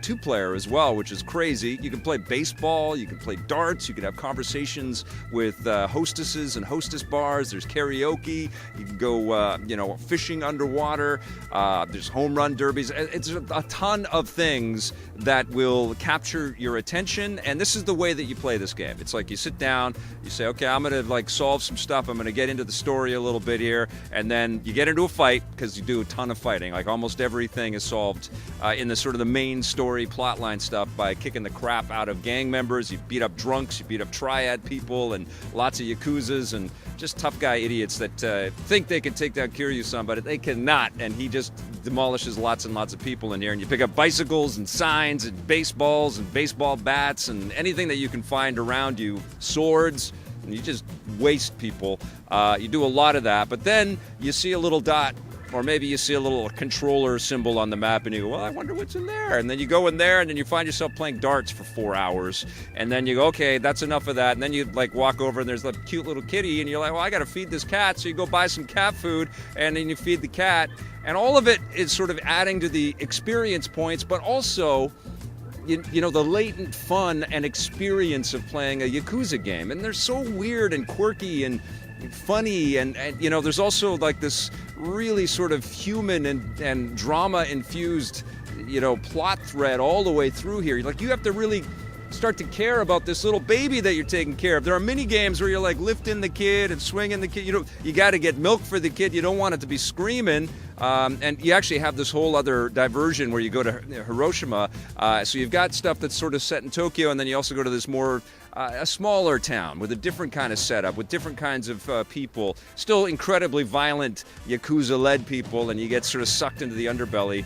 two-player as well, which is crazy. You can play baseball, you can play darts, you can have conversations with hostesses and hostess bars. There's karaoke. You can go, fishing underwater. There's home run derbies. It's a ton of things that will capture your attention. And this is the way that you play this game. It's like you sit down, you say, okay, I'm going to solve some stuff. I'm going to get into the story a little bit here. And then you get into a fight because you do a ton of fighting. Like almost everything is solved in the sort of the main story plotline stuff by kicking the crap out of gang members. You beat up drunks, you beat up triad people, and lots of Yakuzas and just tough guy idiots that think they can take down Kiryu-san, but they cannot, and he just demolishes lots and lots of people in here. And you pick up bicycles and signs and baseballs and baseball bats and anything that you can find around you, swords, and you just waste people. You do a lot of that, but then you see a little dot, or maybe you see a little controller symbol on the map and you go, well, I wonder what's in there. And then you go in there and then you find yourself playing darts for 4 hours. And then you go, okay, that's enough of that. And then you walk over and there's a cute little kitty and you're like, well, I got to feed this cat. So you go buy some cat food and then you feed the cat. And all of it is sort of adding to the experience points, but also the latent fun and experience of playing a Yakuza game. And they're so weird and quirky and funny, and there's also like this really sort of human and drama infused plot thread all the way through here. Like you have to really start to care about this little baby that you're taking care of. There are mini games where you're like lifting the kid and swinging the kid. You got to get milk for the kid. You don't want it to be screaming. And you actually have this whole other diversion where you go to Hiroshima. So you've got stuff that's sort of set in Tokyo, and then you also go to this more a smaller town with a different kind of setup, with different kinds of people, still incredibly violent Yakuza-led people, and you get sort of sucked into the underbelly.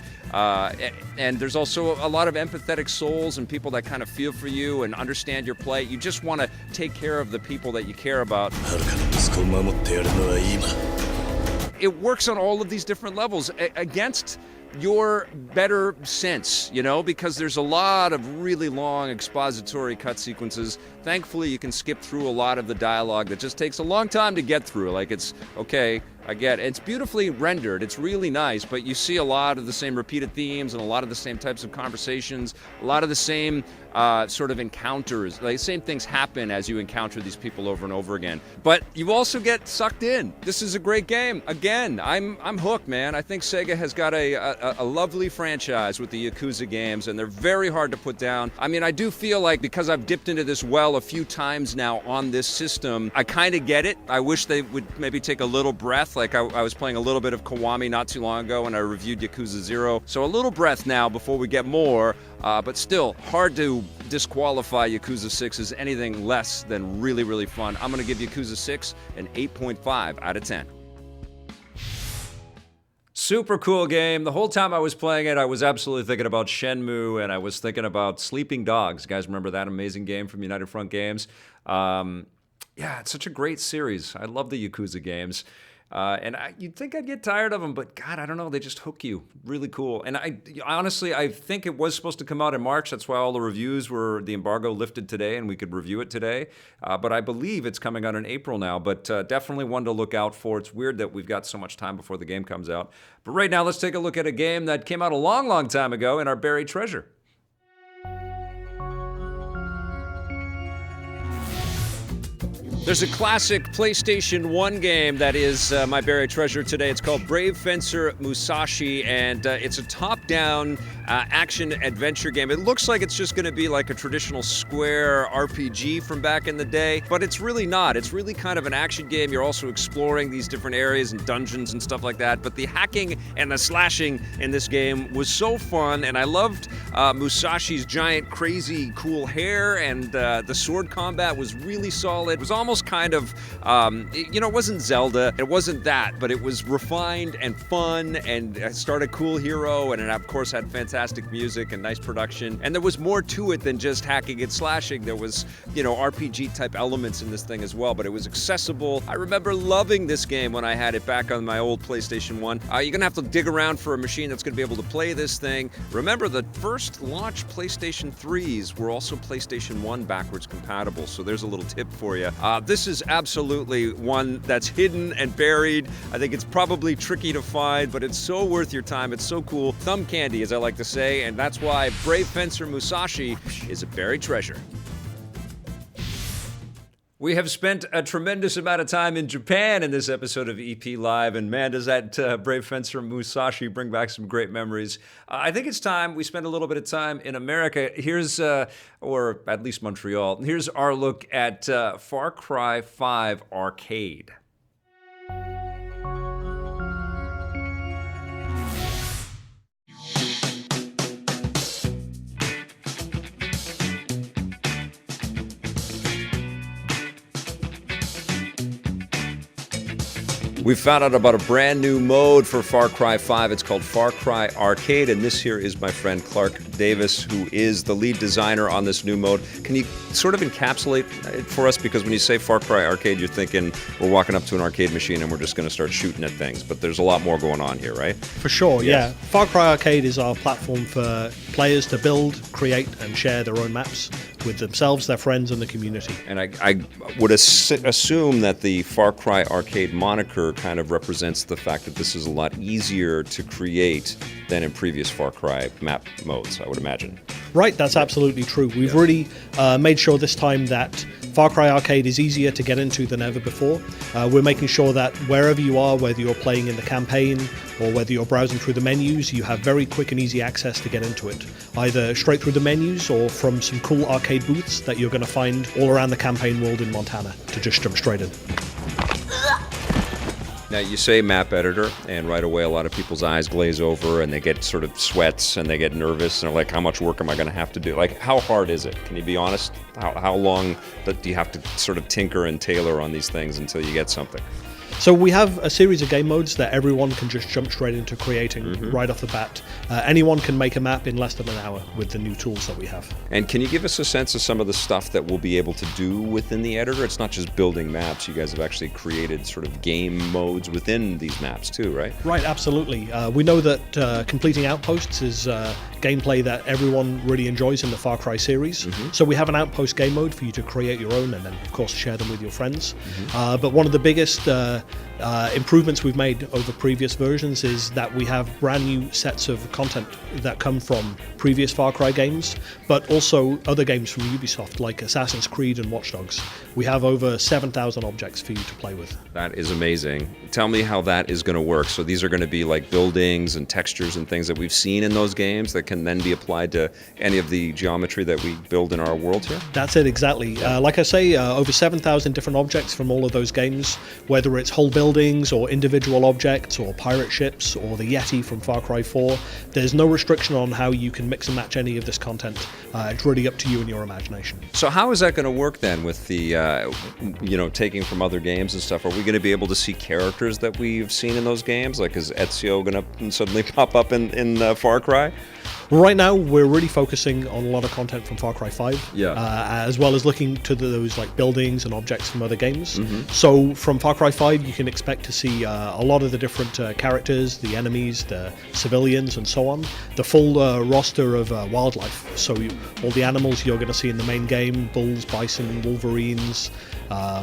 And there's also a lot of empathetic souls and people that kind of feel for you and understand your plight. You just want to take care of the people that you care about. 遥かの息子を守ってやるのは今。 It works on all of these different levels against your better sense, because there's a lot of really long expository cut sequences. Thankfully, you can skip through a lot of the dialogue that just takes a long time to get through. Like it's, okay, I get it. It's beautifully rendered. It's really nice, but you see a lot of the same repeated themes and a lot of the same types of conversations, a lot of the same sort of encounters. Like same things happen as you encounter these people over and over again. But you also get sucked in. This is a great game. Again, I'm hooked, man. I think Sega has got a lovely franchise with the Yakuza games, and they're very hard to put down. I mean, I do feel like because I've dipped into this well a few times now on this system, I kind of get it. I wish they would maybe take a little breath. Like I was playing a little bit of Kiwami not too long ago when I reviewed Yakuza 0. So a little breath now before we get more, but still hard to disqualify Yakuza 6 as anything less than really, really fun. I'm going to give Yakuza 6 an 8.5 out of 10. Super cool game. The whole time I was playing it, I was absolutely thinking about Shenmue, and I was thinking about Sleeping Dogs. You guys remember that amazing game from United Front Games? Yeah, it's such a great series. I love the Yakuza games. And you'd think I'd get tired of them, but God, I don't know. They just hook you. Really cool. And honestly, I think it was supposed to come out in March. That's why all the reviews were, the embargo lifted today and we could review it today. But I believe it's coming out in April now, but definitely one to look out for. It's weird that we've got so much time before the game comes out. But right now, let's take a look at a game that came out a long, long time ago in our buried treasure. There's a classic PlayStation 1 game that is my buried treasure today. It's called Brave Fencer Musashi, and it's a top-down action-adventure game. It looks like it's just going to be like a traditional square RPG from back in the day, but it's really not. It's really kind of an action game. You're also exploring these different areas and dungeons and stuff like that, but the hacking and the slashing in this game was so fun, and I loved Musashi's giant, crazy, cool hair, and the sword combat was really solid. It was almost kind of, it wasn't Zelda, it wasn't that, but it was refined and fun, and it starred a cool hero, and it of course had fantastic music and nice production, and there was more to it than just hacking and slashing. There was, RPG type elements in this thing as well, but it was accessible. I remember loving this game when I had it back on my old PlayStation 1. You're gonna have to dig around for a machine that's gonna be able to play this thing. Remember, the first launch PlayStation 3s were also PlayStation 1 backwards compatible, so there's a little tip for you. This is absolutely one that's hidden and buried. I think it's probably tricky to find, but it's so worth your time. It's so cool. Thumb candy, as I like to say, and that's why Brave Fencer Musashi is a buried treasure. We have spent a tremendous amount of time in Japan in this episode of EP Live, and man, does that Brave Fencer Musashi bring back some great memories. I think it's time we spend a little bit of time in America. Here's, or at least Montreal, here's our look at Far Cry 5 Arcade. We found out about a brand new mode for Far Cry 5. It's called Far Cry Arcade, and this here is my friend Clark Davis, who is the lead designer on this new mode. Can you sort of encapsulate it for us? Because when you say Far Cry Arcade, you're thinking we're walking up to an arcade machine and we're just going to start shooting at things, but there's a lot more going on here, right? For sure, yes. Yeah. Far Cry Arcade is our platform for players to build, create, and share their own maps with themselves, their friends, and the community. And I would assume that the Far Cry Arcade moniker kind of represents the fact that this is a lot easier to create than in previous Far Cry map modes, I would imagine. Right, that's absolutely true. We've really made sure this time that Far Cry Arcade is easier to get into than ever before. We're making sure that wherever you are, whether you're playing in the campaign or whether you're browsing through the menus, you have very quick and easy access to get into it, either straight through the menus or from some cool arcade booths that you're going to find all around the campaign world in Montana to just jump straight in. Now, you say map editor, and right away a lot of people's eyes glaze over and they get sort of sweats and they get nervous and they're like, how much work am I going to have to do? Like, how hard is it? Can you be honest? How long do you have to sort of tinker and tailor on these things until you get something? So we have a series of game modes that everyone can just jump straight into creating right off the bat. Anyone can make a map in less than an hour with the new tools that we have. And can you give us a sense of some of the stuff that we'll be able to do within the editor? It's not just building maps. You guys have actually created sort of game modes within these maps too, right? Right, absolutely. We know that completing outposts is gameplay that everyone really enjoys in the Far Cry series. So we have an outpost game mode for you to create your own and then, of course, share them with your friends. But one of the biggest improvements we've made over previous versions is that we have brand new sets of content that come from previous Far Cry games, but also other games from Ubisoft like Assassin's Creed and Watch Dogs. We have over 7,000 objects for you to play with. That is amazing. Tell me how that is going to work. So these are going to be like buildings and textures and things that we've seen in those games that can then be applied to any of the geometry that we build in our world here? That's it, exactly. Like I say, over 7,000 different objects from all of those games, whether it's whole buildings or individual objects or pirate ships or the Yeti from Far Cry 4. There's no restriction on how you can mix and match any of this content. It's really up to you and your imagination. So how is that going to work then with the, taking from other games and stuff? Are we going to be able to see characters that we've seen in those games? Like, is Ezio going to suddenly pop up in Far Cry? Right now, we're really focusing on a lot of content from Far Cry 5, Yeah. As well as looking to those like buildings and objects from other games. Mm-hmm. So from Far Cry 5, you can expect to see a lot of the different characters, the enemies, the civilians, and so on. The full roster of wildlife. So all the animals you're going to see in the main game: bulls, bison, wolverines,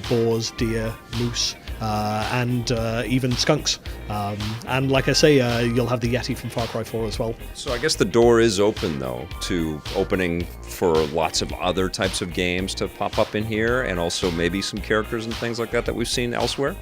boars, deer, moose. And even skunks. And like I say, you'll have the Yeti from Far Cry 4 as well. So I guess the door is open, though, to opening for lots of other types of games to pop up in here, and also maybe some characters and things like that that we've seen elsewhere.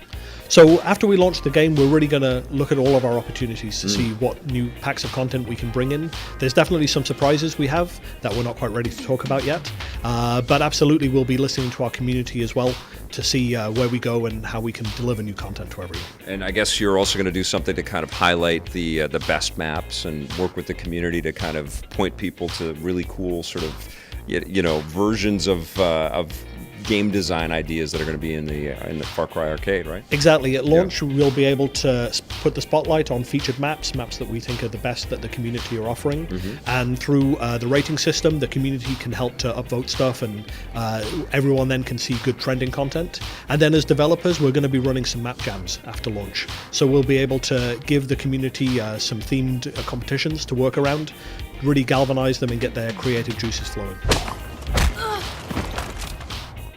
So after we launch the game, we're really going to look at all of our opportunities to see what new packs of content we can bring in. There's definitely some surprises we have that we're not quite ready to talk about yet. But absolutely, we'll be listening to our community as well to see where we go and how we can deliver new content to everyone. And I guess you're also going to do something to kind of highlight the best maps and work with the community to kind of point people to really cool sort of, versions of game design ideas that are going to be in the Far Cry arcade, right? Exactly. At launch, we'll be able to put the spotlight on featured maps that we think are the best that the community are offering. And through the rating system, the community can help to upvote stuff, and everyone then can see good trending content. And then as developers, we're going to be running some map jams after launch. So we'll be able to give the community some themed competitions to work around, really galvanize them and get their creative juices flowing.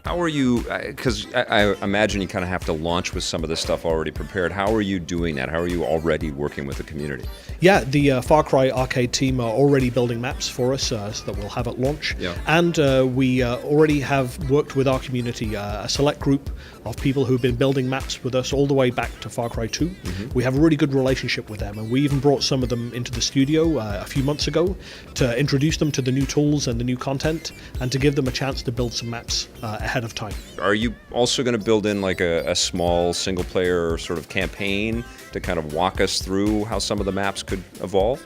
How are you, because I imagine you kind of have to launch with some of this stuff already prepared. How are you doing that? How are you already working with the community? Yeah, the Far Cry arcade team are already building maps for us so that we'll have at launch. Yeah. And we already have worked with our community, a select group of people who've been building maps with us all the way back to Far Cry 2. We have a really good relationship with them, and we even brought some of them into the studio a few months ago to introduce them to the new tools and the new content, and to give them a chance to build some maps ahead of time. Are you also going to build in like a small single player sort of campaign to kind of walk us through how some of the maps could evolve?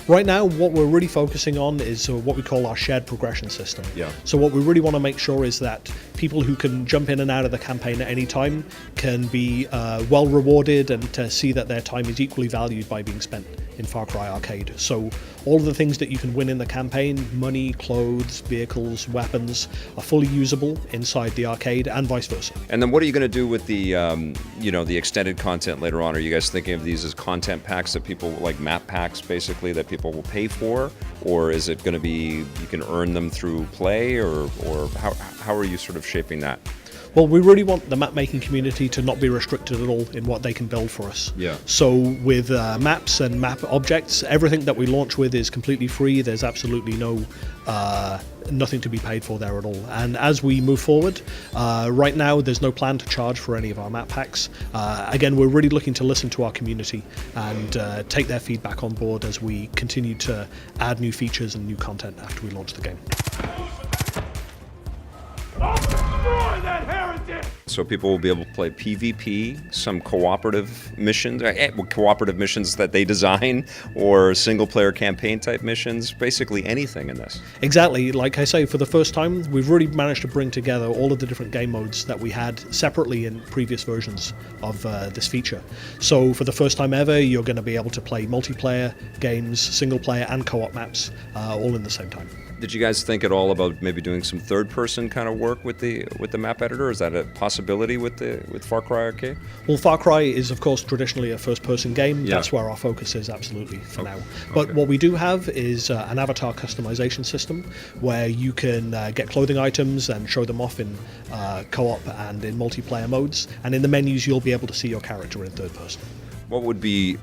Right now, what we're really focusing on is what we call our shared progression system. Yeah. So what we really want to make sure is that people who can jump in and out of the campaign at any time can be well rewarded, and to see that their time is equally valued by being spent in Far Cry Arcade. So all of the things that you can win in the campaign, money, clothes, vehicles, weapons, are fully usable inside the arcade, and vice versa. And then what are you going to do with the, the extended content later on? Are you guys thinking of these as content packs that people, like map packs basically, that people will pay for? Or is it going to be you can earn them through play, or how are you sort of shaping that? Well, we really want the map-making community to not be restricted at all in what they can build for us. Yeah. So with maps and map objects, everything that we launch with is completely free. There's absolutely nothing to be paid for there at all. And as we move forward, right now there's no plan to charge for any of our map packs. Again, we're really looking to listen to our community and take their feedback on board as we continue to add new features and new content after we launch the game. So people will be able to play PvP, some cooperative missions that they design, or single-player campaign type missions, basically anything in this. Exactly. Like I say, for the first time, we've really managed to bring together all of the different game modes that we had separately in previous versions of this feature. So for the first time ever, you're going to be able to play multiplayer games, single-player and co-op maps, all in the same time. Did you guys think at all about maybe doing some third-person kind of work with the map editor? Is that a possibility with Far Cry Arcade? Well, Far Cry is, of course, traditionally a first-person game. Yeah. That's where our focus is, absolutely, for now. But what we do have is an avatar customization system where you can get clothing items and show them off in co-op and in multiplayer modes. And in the menus, you'll be able to see your character in third person. What would be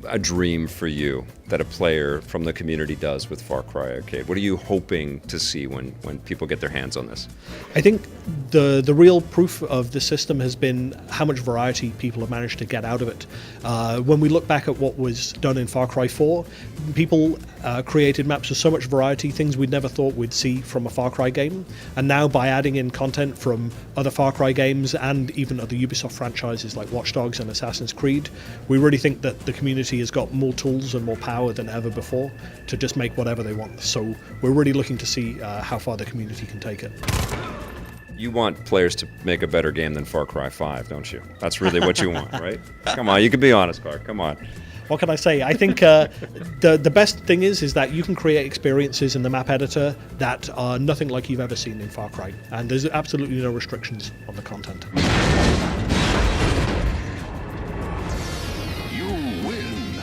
a dream for you that a player from the community does with Far Cry Arcade? What are you hoping to see when people get their hands on this? I think the real proof of the system has been how much variety people have managed to get out of it. When we look back at what was done in Far Cry 4, people created maps with so much variety, things we'd never thought we'd see from a Far Cry game. And now by adding in content from other Far Cry games and even other Ubisoft franchises like Watch Dogs and Assassin's Creed, we really think that the community has got more tools and more power than ever before to just make whatever they want. So we're really looking to see how far the community can take it. You want players to make a better game than Far Cry 5, don't you? That's really what you want, right? Come on, you can be honest, Clark. Come on. What can I say? I think the best thing is that you can create experiences in the map editor that are nothing like you've ever seen in Far Cry, and there's absolutely no restrictions on the content. You win.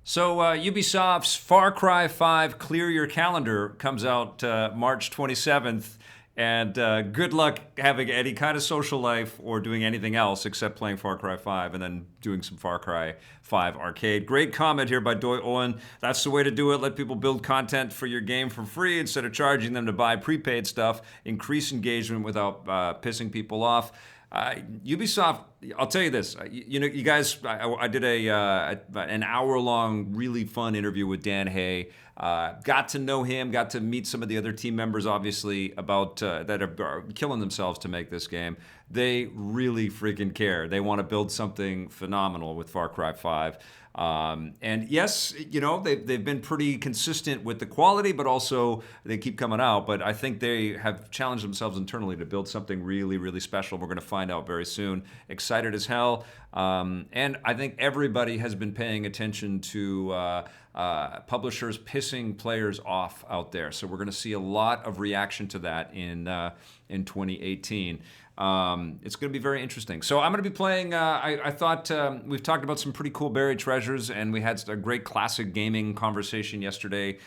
So Ubisoft's Far Cry 5 Clear Your Calendar comes out March 27th. And good luck having any kind of social life or doing anything else except playing Far Cry 5 and then doing some Far Cry 5 arcade. Great comment here by Doi Owen. That's the way to do it. Let people build content for your game for free instead of charging them to buy prepaid stuff. Increase engagement without pissing people off. Ubisoft, I'll tell you this. You know, you guys, I did an hour-long, really fun interview with Dan Hay. Got to know him, got to meet some of the other team members, obviously, about that are killing themselves to make this game. They really freaking care. They want to build something phenomenal with Far Cry 5. And yes, you know, they've been pretty consistent with the quality, but also they keep coming out. But I think they have challenged themselves internally to build something really, really special. We're going to find out very soon. Excited as hell. And I think everybody has been paying attention to publishers pissing players off out there. So we're going to see a lot of reaction to that in 2018. It's going to be very interesting. So I'm going to be playing, I thought we've talked about some pretty cool buried treasures, and we had a great classic gaming conversation yesterday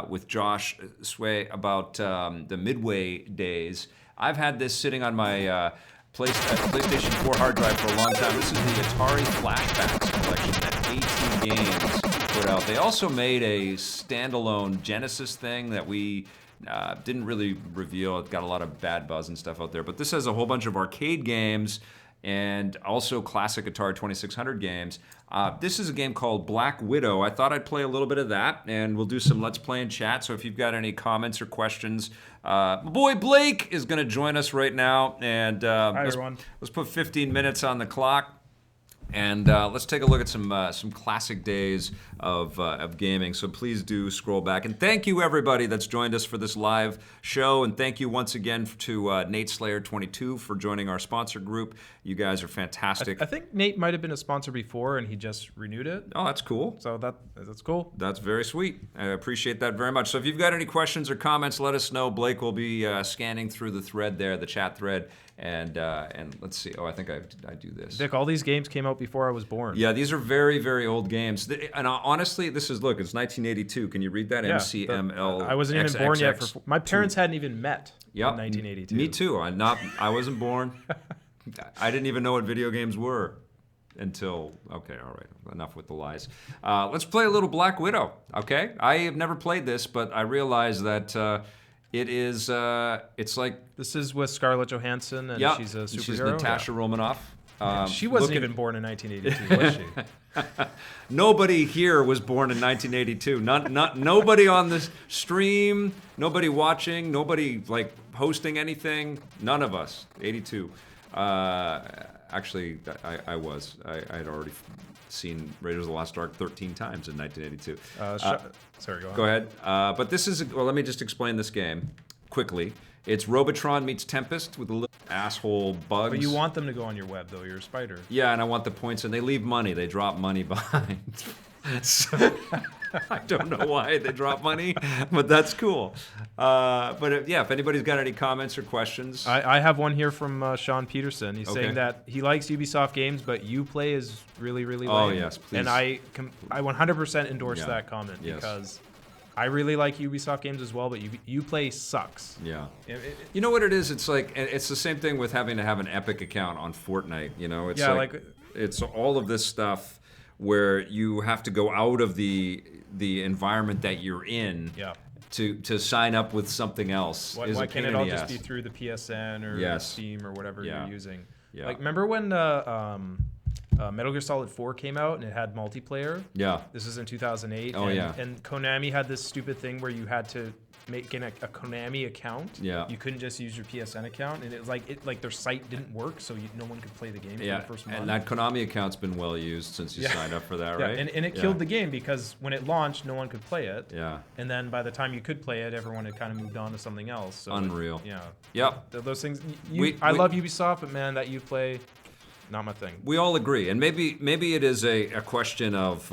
with Josh Sway about the Midway days. I've had this sitting on my PlayStation 4 hard drive for a long time. This is the Atari Flashbacks collection that 18 games put out. They also made a standalone Genesis thing that we didn't really reveal. It got a lot of bad buzz and stuff out there. But this has a whole bunch of arcade games and also classic Atari 2600 games. This is a game called Black Widow. I thought I'd play a little bit of that, and we'll do some Let's Play and chat. So if you've got any comments or questions, my boy Blake is going to join us right now. And Hi, everyone. Let's put 15 minutes on the clock. And let's take a look at some classic days of gaming. So please do scroll back. And thank you, everybody that's joined us for this live show. And thank you once again to Nate Slayer 22 for joining our sponsor group. You guys are fantastic. I think Nate might have been a sponsor before, and he just renewed it. Oh, that's cool. So that's cool. That's very sweet. I appreciate that very much. So if you've got any questions or comments, let us know. Blake will be scanning through the thread there, the chat thread. And let's see. Oh, I think I do this. Vic, all these games came out before I was born. Yeah, these are very, very old games. And honestly, this is, look, it's 1982. Can you read that? Yeah, MCML. I wasn't even born yet. My parents hadn't even met in 1982. Me too. I wasn't born. I didn't even know what video games were until, okay, all right, enough with the lies. Let's play a little Black Widow, okay? I have never played this, but I realize that it is, it's like... This is with Scarlett Johansson, and she's a superhero. She's Natasha Romanoff. She wasn't even born in 1982, was she? Nobody here was born in 1982. Nobody on this stream, nobody watching, nobody like hosting anything. None of us. 82. Actually, I was. I had already seen Raiders of the Lost Ark 13 times in 1982. Sorry, go on. Go ahead. But this is, well, let me just explain this game quickly. It's Robotron meets Tempest with a little asshole bugs. But you want them to go on your web, though. You're a spider. Yeah, and I want the points, and they leave money. They drop money behind. So, I don't know why they drop money, but that's cool. But yeah, if anybody's got any comments or questions. I have one here from Sean Peterson. He's Okay. saying that he likes Ubisoft games, but Uplay is really, really lame. Oh, yes, please. And I 100% endorse that comment because I really like Ubisoft games as well, but Uplay sucks. Yeah. You know what it is? It's like, it's the same thing with having to have an Epic account on Fortnite. You know, it's it's all of this stuff where you have to go out of the environment that you're in to sign up with something else. Why can't it all just be through the PSN or Steam or whatever you're using? Yeah. Like, remember when Metal Gear Solid 4 came out and it had multiplayer? Yeah. This is in 2008. Oh, yeah. And Konami had this stupid thing where you had to make a Konami account. Yeah. You couldn't just use your PSN account, and it was like their site didn't work, so no one could play the game for the first month. And that Konami account's been well used since you signed up for that, right? Yeah, and it killed the game because when it launched, no one could play it. Yeah. And then by the time you could play it, everyone had kind of moved on to something else. So Unreal. Yeah. Yep. Those things. I love Ubisoft, but man, that Uplay. not my thing. We all agree, and maybe it is a question of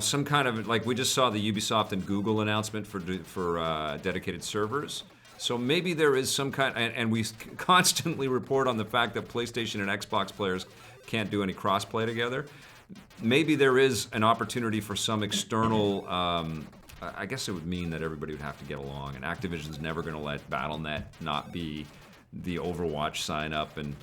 some kind of, like, we just saw the Ubisoft and Google announcement for dedicated servers. So maybe there is some kind, and we constantly report on the fact that PlayStation and Xbox players can't do any crossplay together. Maybe there is an opportunity for some external. I guess it would mean that everybody would have to get along, and Activision's never going to let Battle.net not be the Overwatch sign up, and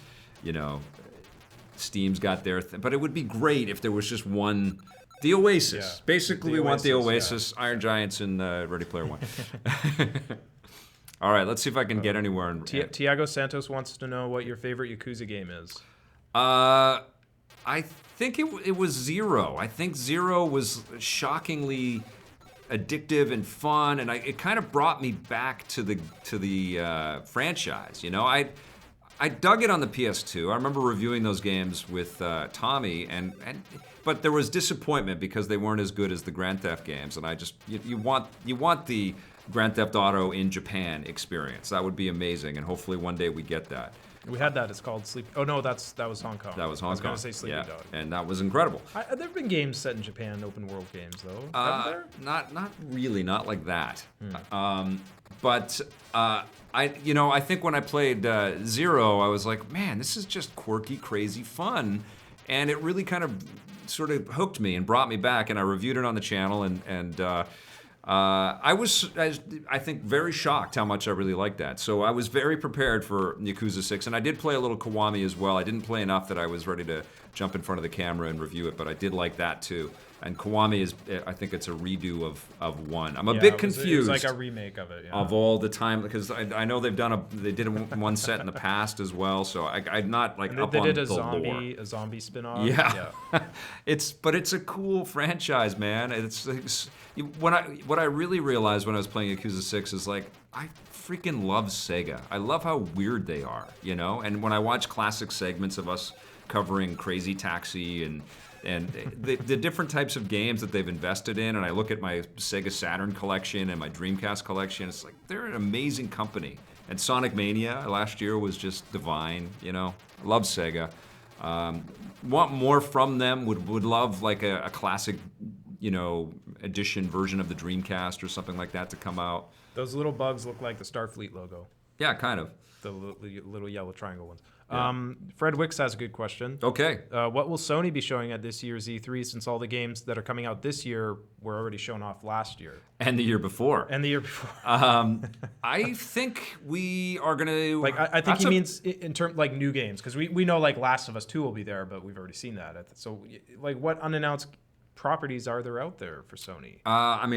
Steam's got their thing. But it would be great if there was just one, the Oasis. Yeah. Basically, we want the Oasis, Iron Giants, and Ready Player One. All right, let's see if I can get anywhere. Tiago Santos wants to know what your favorite Yakuza game is. I think it was Zero. I think Zero was shockingly addictive and fun, and it kind of brought me back to the franchise. I dug it on the PS2. I remember reviewing those games with Tommy, but there was disappointment because they weren't as good as the Grand Theft games, and you want the Grand Theft Auto in Japan experience. That would be amazing, and hopefully one day we get that. We had that. It's called Sleep. Oh no, that was Hong Kong. That was Hong Kong. I was going to say Sleepy Dog. And that was incredible. There've been games set in Japan, open world games though. Haven't there? Not really, not like that. But I think when I played Zero, I was like, man, this is just quirky, crazy fun, and it really kind of sort of hooked me and brought me back. And I reviewed it on the channel, and I was, I think, very shocked how much I really liked that. So I was very prepared for Yakuza 6, and I did play a little Kiwami as well. I didn't play enough that I was ready to jump in front of the camera and review it, but I did like that too. And Kiwami is, I think it's a redo of 1. I'm a bit confused. It was like a remake of it. Yeah. Of all the time, because I know they did one set in the past as well, so I'm not like up on the lore. A zombie spin-off. Yeah. But it's a cool franchise, man. What I really realized when I was playing Yakuza 6 is, like, I freaking love Sega. I love how weird they are, And when I watch classic segments of us covering Crazy Taxi and the different types of games that they've invested in, and I look at my Sega Saturn collection and my Dreamcast collection, it's like they're an amazing company. And Sonic Mania last year was just divine, I love Sega. Want more from them, would love like a classic, edition version of the Dreamcast or something like that to come out. Those little bugs look like the Starfleet logo. Yeah, kind of. The little yellow triangle ones. Yeah. Fred Wicks has a good question. Okay. What will Sony be showing at this year's E3, since all the games that are coming out this year were already shown off last year? And the year before. I think we are going to... I think he means in terms like new games, because we know like Last of Us 2 will be there, but we've already seen that. So like what unannounced properties are there out there for Sony?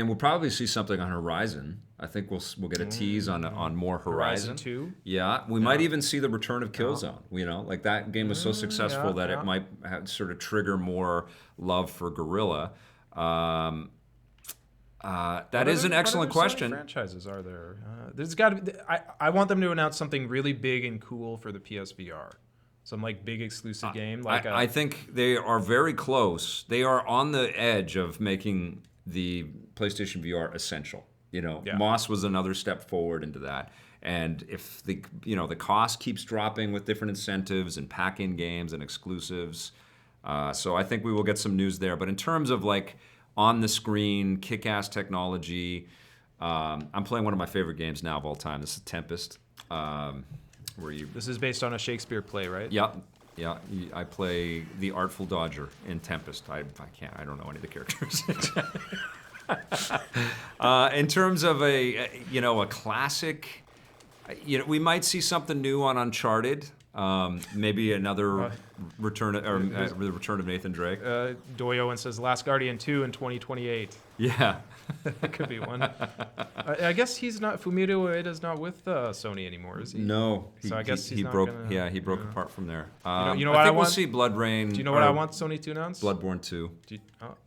We'll probably see something on Horizon. I think we'll get a tease on more Horizon 2. Yeah, we might even see the return of Killzone. Like that game was so successful that it might sort of trigger more love for Guerrilla. That is an excellent question. What franchises are there? There's got to be. I want them to announce something really big and cool for the PSVR. Some like big exclusive game. I think they are very close. They are on the edge of making the PlayStation VR essential. Moss was another step forward into that. And if the cost keeps dropping with different incentives and pack-in games and exclusives, so I think we will get some news there. But in terms of like on the screen, kick-ass technology, I'm playing one of my favorite games now of all time. This is Tempest. This is based on a Shakespeare play, right? Yeah. I play the Artful Dodger in Tempest. I don't know any of the characters. In terms of a classic, we might see something new on Uncharted. Maybe another return the return of Nathan Drake. Doyoan says Last Guardian 2 in 2028. Yeah. That could be one. I guess he's not. Fumito Ueda's not with Sony anymore, is he? No. So I guess he broke. He broke apart from there. I think we'll see Blood Rain. Do you know what I want Sony to announce? Bloodborne 2.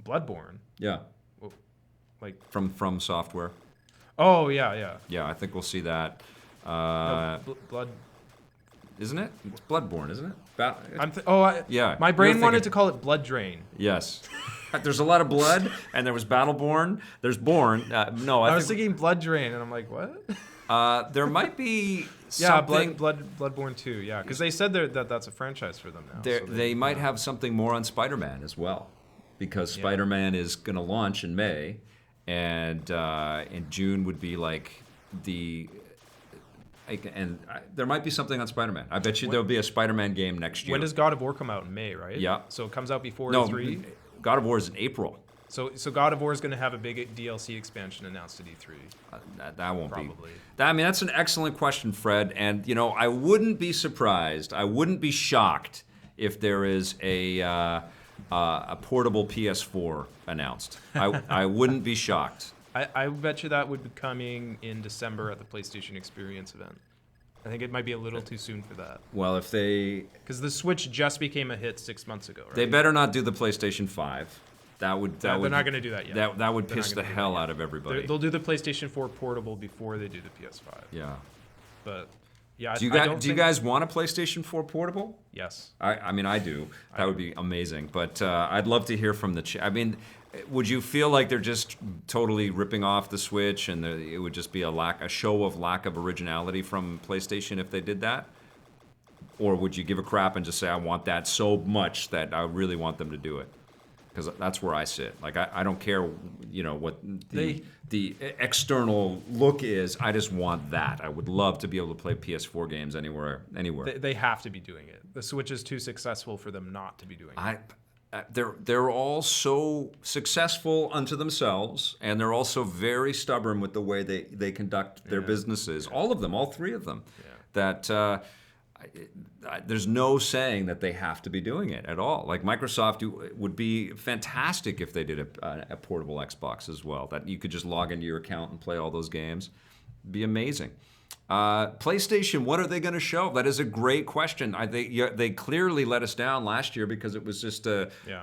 Bloodborne. Yeah. Well, like from Software. Oh yeah. Yeah, I think we'll see that. Blood. Isn't it? It's Bloodborne, isn't it? Yeah. My brain wanted to call it Blood Drain. Yes. There's a lot of blood, and there was Battleborn. There's Born. I was thinking Blood Drain, and I'm like, what? There might be. something. Bloodborne 2. Yeah, because they said that's a franchise for them now. So They might have something more on Spider-Man as well, because Spider-Man is going to launch in May, and in June would be like there might be something on Spider-Man. I bet you there'll be a Spider-Man game next year. When does God of War come out? In May, right? Yeah. So it comes out before No, E3? God of War is in April. So God of War is going to have a big DLC expansion announced at E3. That won't Probably. be. I mean, that's an excellent question, Fred. And, you know, I wouldn't be surprised. I wouldn't be shocked if there is a portable PS4 announced. I wouldn't be shocked. I bet you that would be coming in December at the PlayStation Experience event. I think it might be a little too soon for that. Well, if they... Because the Switch just became a hit 6 months ago, right? They better not do the PlayStation 5. They're not going to do that yet. That would piss the hell out of everybody. They'll do the PlayStation 4 portable before they do the PS5. Yeah. But yeah, Do you guys want a PlayStation 4 portable? Yes. I mean, I do. That would be amazing. But I'd love to hear from the... I mean, would you feel like they're just totally ripping off the Switch, and it would just be a show of lack of originality from PlayStation if they did that? Or would you give a crap and just say, I want that so much that I really want them to do it? Because that's where I sit. Like, I don't care, you know, what the external look is. I just want that. I would love to be able to play PS4 games anywhere. They have to be doing it. The Switch is too successful for them not to be doing it. They're all so successful unto themselves, and they're also very stubborn with the way they conduct their businesses. All of them, all three of them. Yeah. That there's no saying that they have to be doing it at all. Like Microsoft would be fantastic if they did a portable Xbox as well. That you could just log into your account and play all those games. Be amazing. PlayStation, what are they going to show? That is a great question. They clearly let us down last year because it was just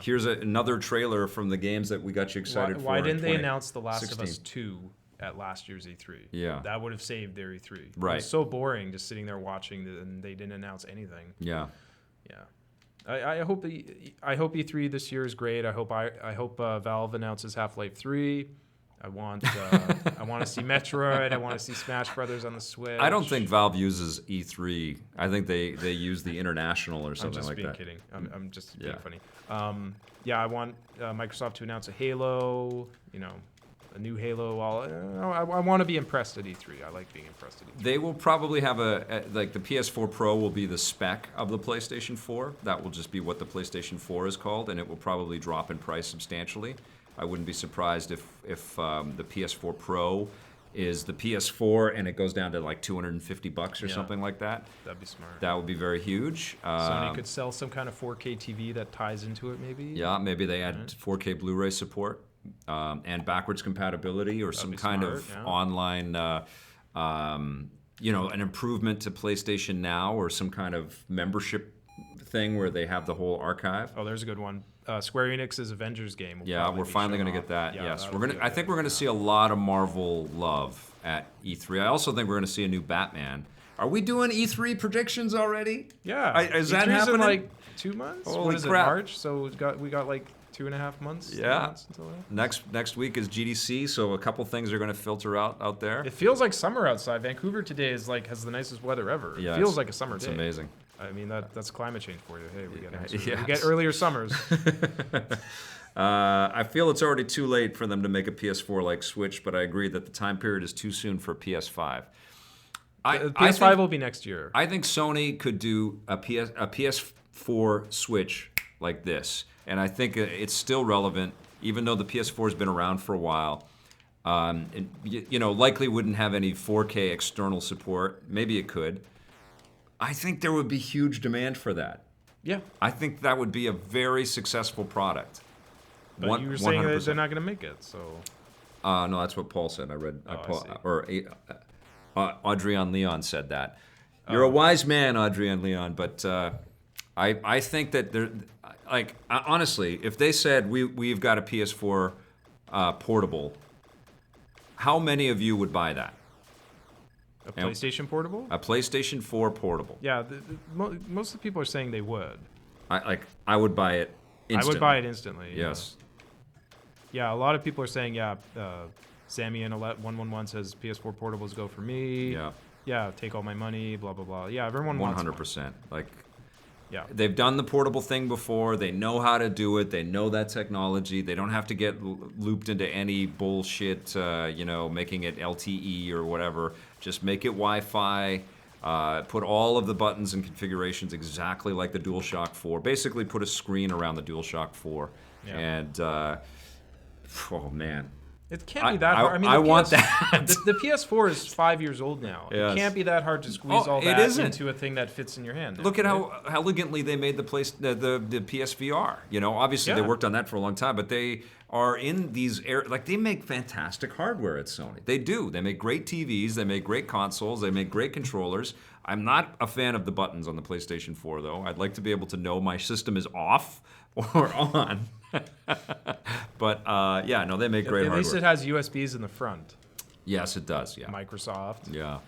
here's another trailer from the games that we got you excited for. Why didn't they announce The Last of Us 2 at last year's E3? Yeah. That would have saved their E3. Right. It was so boring just sitting there watching and they didn't announce anything. Yeah. Yeah. I hope E3 this year is great. I hope Valve announces Half-Life 3. I want to see Metroid. I want to see Smash Brothers on the Switch. I don't think Valve uses E3. I think they use the International or something like that. I'm just being kidding. I'm just being funny. I want Microsoft to announce a Halo. You know, a new Halo. I want to be impressed at E3. I like being impressed at E3. They will probably have the PS4 Pro will be the spec of the PlayStation 4. That will just be what the PlayStation 4 is called, and it will probably drop in price substantially. I wouldn't be surprised if the PS4 Pro is the PS4 and it goes down to like $250 or something like that. That'd be smart. That would be very huge. Sony could sell some kind of 4K TV that ties into it, maybe. Yeah, maybe they add 4K Blu-ray support and backwards compatibility, or some kind of online, an improvement to PlayStation Now, or some kind of membership thing where they have the whole archive. Oh, there's a good one. Square Enix's Avengers game. We're finally going to get that. Yes, I think we're going to see a lot of Marvel love at E3. I also think we're going to see a new Batman. Are we doing E3 predictions already? Yeah. Is E3's that happening? in like 2 months? Holy what is crap. it, March? So we got like 2.5 months. Yeah. Months until that. Next week is GDC, so a couple things are going to filter out there. It feels like summer outside. Vancouver today has the nicest weather ever. Yeah, it feels like a summer day. It's amazing. I mean, that's climate change for you. Hey, we get earlier summers. I feel it's already too late for them to make a PS4 like Switch, but I agree that the time period is too soon for PS5. PS5 will be next year. I think Sony could do a PS4 Switch like this, and I think it's still relevant, even though the PS4 has been around for a while. Likely wouldn't have any 4K external support. Maybe it could. I think there would be huge demand for that. Yeah. I think that would be a very successful product. But you were saying that they're not going to make it, so. No, that's what Paul said. I read. Adrian Leon said that. You're a wise man, Adrian Leon, but I think that honestly, if they said we've got a PS4 portable, how many of you would buy that? A PlayStation Portable? A PlayStation 4 portable. Yeah, most of the people are saying they would. I would buy it instantly. I would buy it instantly. Yes. Yeah, a lot of people are saying, Sammy and 111 says PS4 portables go for me. Yeah. take all my money, blah blah blah. Yeah, everyone wants 100%. Like, yeah. they've done the portable thing before. They know how to do it. They know that technology. They don't have to get looped into any bullshit, making it LTE or whatever. Just make it Wi-Fi. Put all of the buttons and configurations exactly like the DualShock 4. Basically, put a screen around the DualShock 4. Yeah. And, oh, man. It can't be that hard. I mean, I want that. The PS4 is 5 years old now. Yes. It can't be that hard to squeeze all that into a thing that fits in your hand. Look at how elegantly they made the PSVR. Obviously they worked on that for a long time, but they are in these they make fantastic hardware at Sony. They do. They make great TVs. They make great consoles. They make great controllers. I'm not a fan of the buttons on the PlayStation 4, though. I'd like to be able to know my system is off or on. But they make great hardware. At least it has USBs in the front. Yes, it does. Yeah. Microsoft. Yeah.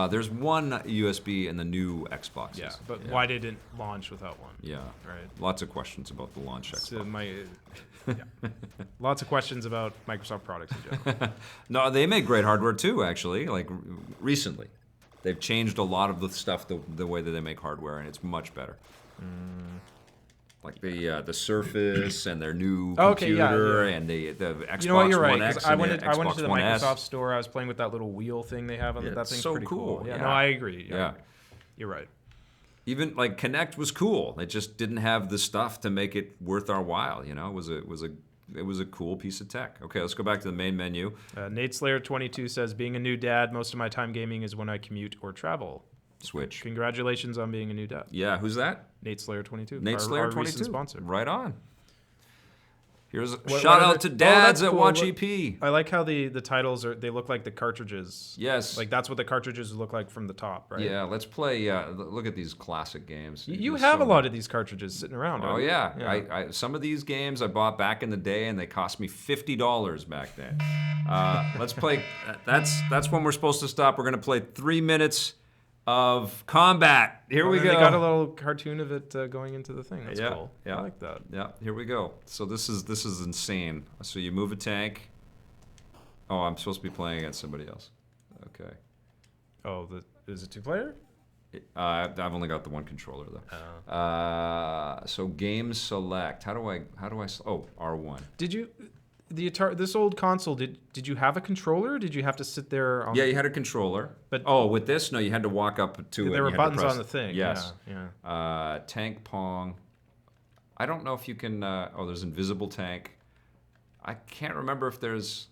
There's one USB in the new Xboxes. Yeah, but why did it launch without one? Yeah. Right. Lots of questions about the launch Xbox. Lots of questions about Microsoft products in general. No, they make great hardware too, actually. Like recently, they've changed a lot of the stuff the way that they make hardware, and it's much better. Like the Surface and their new computer and the Xbox You know what? You're One right. X I and went the to the Xbox One S. Microsoft store. I was playing with that little wheel thing they have on it. That thing's so pretty cool. Yeah, Yeah. no, I agree. Yeah. You're right. Even like Kinect was cool. It just didn't have the stuff to make it worth our while. It was a cool piece of tech. Okay, let's go back to the main menu. Nate Slayer 22 says, being a new dad, most of my time gaming is when I commute or travel. Switch. Congratulations on being a new dad. Yeah, who's that? Nate Slayer 22. Nate Slayer our 22. recent sponsor. Right on. Here's a What shout are out the- to dads that's at cool. Watch Look- EP. I like how the titles they look like the cartridges. Yes. Like that's what the cartridges look like from the top, right? Yeah, let's play. Look at these classic games. You have a lot of these cartridges sitting around. Oh don't you? yeah. I some of these games I bought back in the day, and they cost me $50 back then. Let's play. That's when we're supposed to stop. We're gonna play 3 minutes of combat. Here we go. They got a little cartoon of it going into the thing. That's cool. Yeah. I like that. Yeah, here we go. So this is insane. So you move a tank. Oh, I'm supposed to be playing against somebody else. Okay. Oh, is it 2-player? I've only got the one controller though. So game select. How do I? Oh, R1. Did you the Atari, this old console? Did you have a controller? Or did you have to sit there? Yeah, you had a controller. But with this, no, you had to walk up to it. There were You had to buttons press- on the thing. Yes. Yeah. Tank Pong. I don't know if you can. There's invisible tank. I can't remember if there's.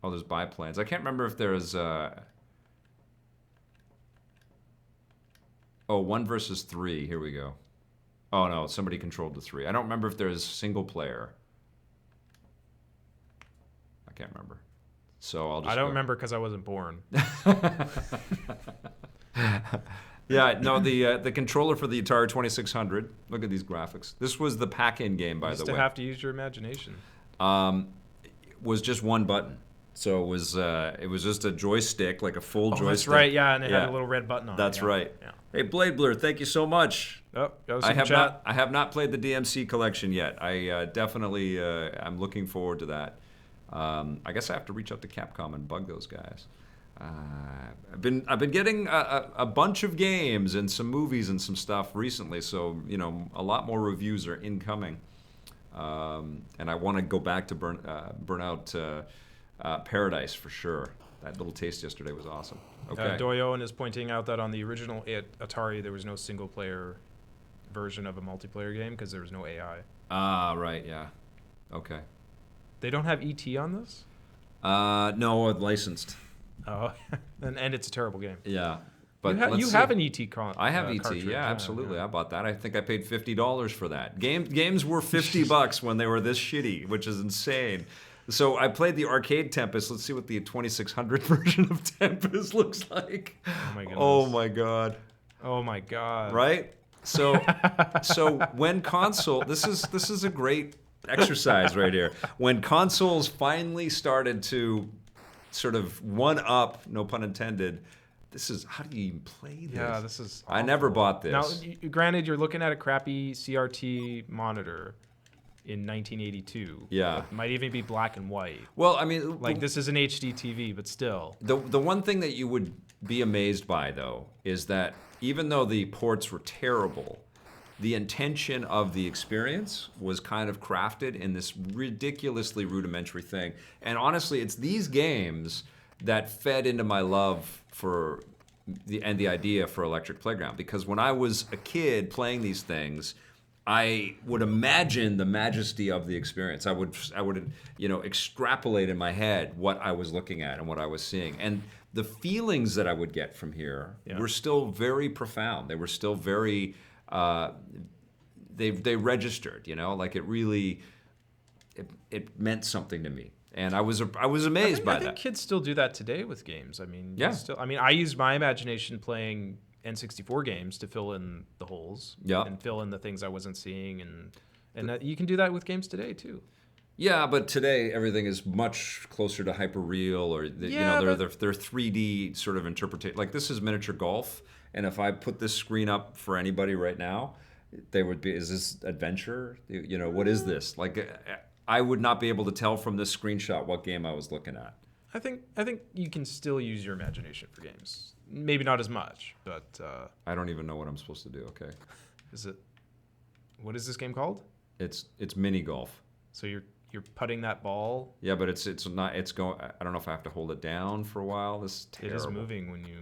Oh, there's biplanes. I can't remember if there's. 1 versus 3. Here we go. Oh no, somebody controlled the 3. I don't remember if there's single player. I can't remember. So I'll just. I don't remember because I wasn't born. Yeah, no, the controller for the Atari 2600. Look at these graphics. This was the pack-in game, by the Used way. to have to use your imagination. Was just one button, so it was just a joystick, like a full joystick. That's right. Yeah, and it had a little red button on it. That's yeah. right. Yeah. Hey, Blade Blur, thank you so much. Oh, I have not played the DMC collection yet. I definitely I'm looking forward to that. I guess I have to reach out to Capcom and bug those guys. I've been getting a bunch of games and some movies and some stuff recently, so a lot more reviews are incoming. And I want to go back to Burnout Paradise for sure. That little taste yesterday was awesome. Okay. Doyoan is pointing out that on the original Atari, there was no single-player version of a multiplayer game because there was no AI. Ah, right, yeah. Okay. They don't have ET on this? No, licensed. Oh, and it's a terrible game. Yeah. But you have an ET I have ET, cartridge. yeah, absolutely. I bought that. I think I paid $50 for that. Games were $50 when they were this shitty, which is insane. So I played the arcade Tempest. Let's see what the 2600 version of Tempest looks like. Oh my goodness. Oh my god. Oh my god. Right? So when console, this is a great exercise right here. When consoles finally started to sort of one up, no pun intended, this is, how do you even play this? Yeah, this is I never bought this. Now, granted, you're looking at a crappy CRT monitor, in 1982. Yeah. It might even be black and white. Well, I mean, Like this is an HD TV, but still. the one thing that you would be amazed by, though, is that even though the ports were terrible, the intention of the experience was kind of crafted in this ridiculously rudimentary thing. And honestly, it's these games that fed into my love for the idea for Electric Playground. Because when I was a kid playing these things, I would imagine the majesty of the experience. I would extrapolate in my head what I was looking at and what I was seeing. And the feelings that I would get from here were still very profound. They were still very they registered, like it really it meant something to me, and I was amazed by I think that. kids still do that today with games. I mean, Yeah. I use my imagination playing N64 games to fill in the holes and fill in the things I wasn't seeing, and that, you can do that with games today too. Yeah, but today everything is much closer to hyperreal, or they're 3D sort of interpretation. Like this is miniature golf, and if I put this screen up for anybody right now, they would be, is this adventure? What is this? Like I would not be able to tell from this screenshot what game I was looking at. I think you can still use your imagination for games. Maybe not as much, but I don't even know what I'm supposed to do. Okay, what is this game called? It's mini golf. So you're putting that ball. Yeah, but it's going. I don't know if I have to hold it down for a while. This is terrible. It is moving when you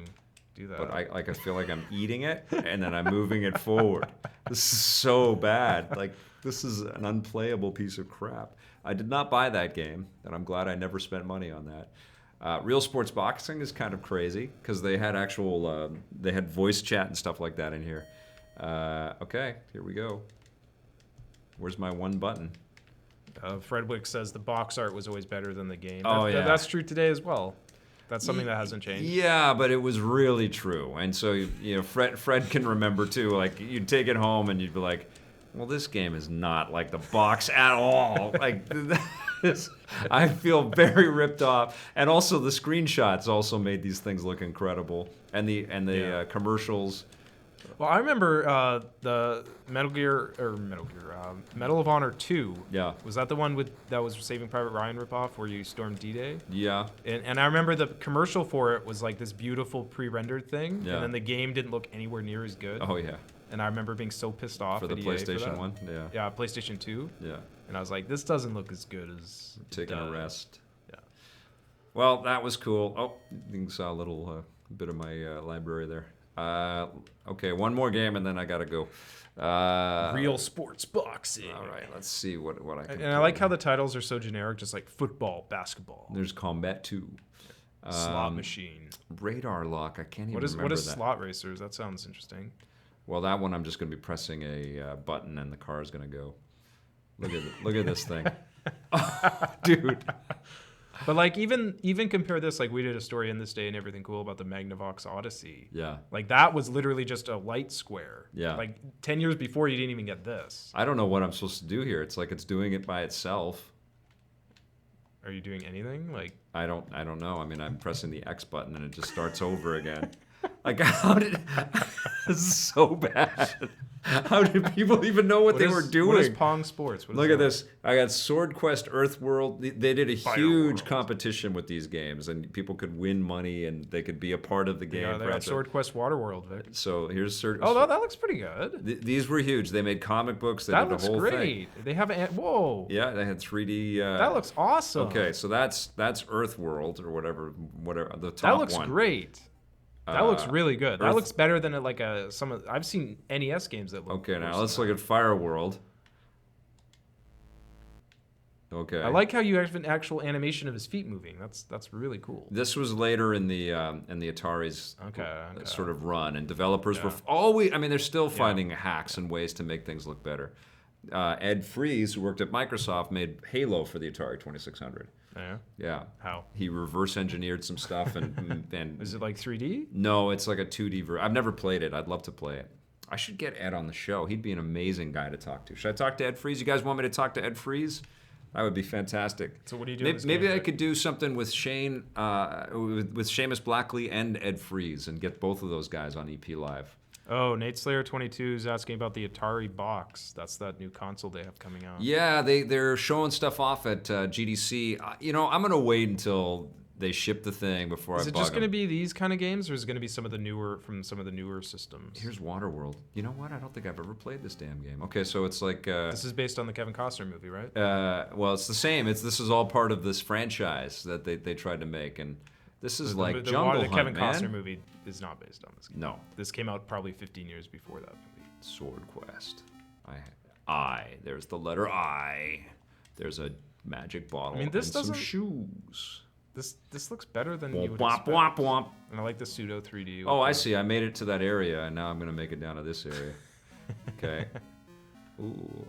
do that. But I feel like I'm eating it and then I'm moving it forward. This is so bad. Like this is an unplayable piece of crap. I did not buy that game, and I'm glad I never spent money on that. Real Sports Boxing is kind of crazy because they had they had voice chat and stuff like that in here. Okay, here we go. Where's my one button? Fredwick says the box art was always better than the game. Yeah. That's true today as well. That's something that hasn't changed. Yeah, but it was really true. And so, Fred can remember too, like you'd take it home and you'd be like, well, this game is not like the box at all. Like this, I feel very ripped off. And also the screenshots also made these things look incredible. And the commercials. Well, I remember the Medal of Honor 2. Yeah. Was that the one that was Saving Private Ryan ripoff where you stormed D-Day? Yeah. And I remember the commercial for it was like this beautiful pre-rendered thing, Yeah. and then the game didn't look anywhere near as good. Oh yeah. And I remember being so pissed off For the at EA PlayStation for that. 1? Yeah. Yeah, PlayStation 2. Yeah. And I was like, this doesn't look as good as Taking a does. rest. Yeah. Well, that was cool. Oh, you saw a little bit of my library there. Okay, one more game and then I gotta go. Real sports boxing. All right, let's see what I can. And I like how the titles are so generic, just like football, basketball, There's Combat 2. slot machine. Radar lock. I can't even What remember is that. slot racers? That sounds interesting. Well, that one I'm just gonna be pressing a button and the car is gonna go. Look at this thing, dude. But like even compare this, like we did a story in This Day and Everything Cool about the Magnavox Odyssey. Yeah. Like that was literally just a light square. Yeah. Like 10 years before you didn't even get this. I don't know what I'm supposed to do here. It's like it's doing it by itself. Are you doing anything? Like I don't know. I mean, I'm pressing the X button and it just starts over again. Like how did this is so bad. How did people even know what they were doing? What is Pong Sports? What is Look at that? this. I got Sword Quest Earthworld. They did a huge World. competition with these games, and people could win money, and they could be a part of the game. Yeah, they got Sword Quest Waterworld, Vic. So here's certain. Oh, that looks pretty good. These were huge. They made comic books. They That did looks the whole great. thing. They have whoa. Yeah, they had 3D. That looks awesome. Okay, so that's Earthworld or whatever the top That looks one. great. That looks really good. That Earth- looks better than I've seen NES games that look. Okay, now worse let's than look at Fire World. Okay. that. I like how you have an actual animation of his feet moving. That's really cool. This was later in the Atari's Okay. sort of run, and developers were Yeah. always. I mean, they're still finding hacks and ways to make things look better. Ed Fries, who worked at Microsoft, made Halo for the Atari 2600. Yeah. Yeah. How? He reverse engineered some stuff and Is it like 3D? no, it's like a 2D version. I've never played it. I'd love to play it. I should get Ed on the show. He'd be an amazing guy to talk to. Should I talk to Ed Fries? You guys want me to talk to Ed Fries? That would be fantastic. So what do you do? Maybe I could do something with Shane, with Seamus Blackley and Ed Fries, and get both of those guys on EP Live. Oh, Nate Slayer 22 is asking about the Atari box. That's that new console they have coming out. Yeah, they're showing stuff off at GDC. I'm gonna wait until they ship the thing before Is I it bug just going to them. be these kind of games, or is it going to be some of the newer systems? Here's Waterworld. You know what? I don't think I've ever played this damn game. Okay, so it's like This is based on the Kevin Costner movie, right? well, it's the same. This is all part of this franchise that they tried to make, and this is like Jungle the Hunt, Kevin man. Costner movie is not based on this game. No. This came out probably 15 years before that movie. Sword Quest. There's the letter I. There's a magic bottle. I mean, this and some doesn't- shoes. This looks better than you Womp would womp expect. womp womp. And I like the pseudo 3D. Oh, I see. I made it to that area, and now I'm gonna make it down to this area. Okay. Ooh.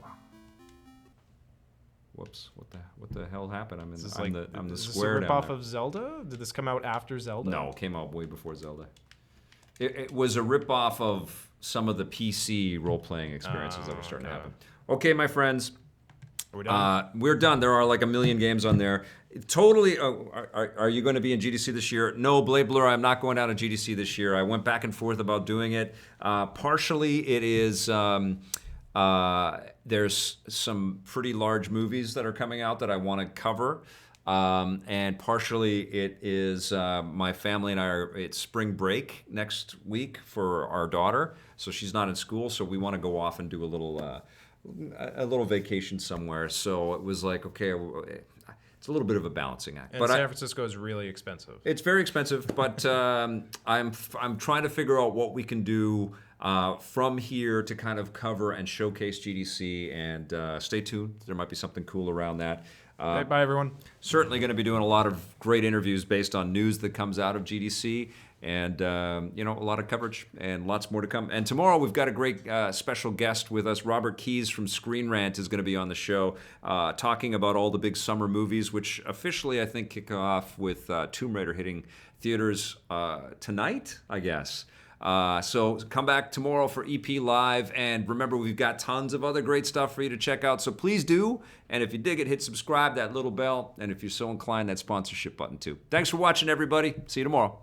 Whoops. What the hell happened? I'm Is this I'm like the is this square a down ripoff there. of Zelda? Did this come out after Zelda? No, it came out way before Zelda. It was a ripoff of some of the PC role-playing experiences that were starting to okay. happen. Okay, my friends. Are we done? We're done. There are like a million games on there. Totally. Are you going to be in GDC this year? No, Blade Blur. I'm not going down to GDC this year. I went back and forth about doing it. Partially, it is. There's some pretty large movies that are coming out that I want to cover. And partially, it is my family and I it's spring break next week for our daughter. So she's not in school. So we want to go off and do a little vacation somewhere. So it was like, okay, it's a little bit of a balancing act. And But San Francisco is really expensive. it's very expensive, but I'm trying to figure out what we can do from here to kind of cover and showcase GDC. And stay tuned. There might be something cool around that. Bye, everyone. Certainly going to be doing a lot of great interviews based on news that comes out of GDC. And, a lot of coverage and lots more to come. And tomorrow we've got a great special guest with us. Robert Keyes from Screen Rant is going to be on the show talking about all the big summer movies, which officially I think kick off with Tomb Raider hitting theaters tonight, I guess. So come back tomorrow for EP Live. And remember, we've got tons of other great stuff for you to check out. So please do. And if you dig it, hit subscribe, that little bell. And if you're so inclined, that sponsorship button too. Thanks for watching, everybody. See you tomorrow.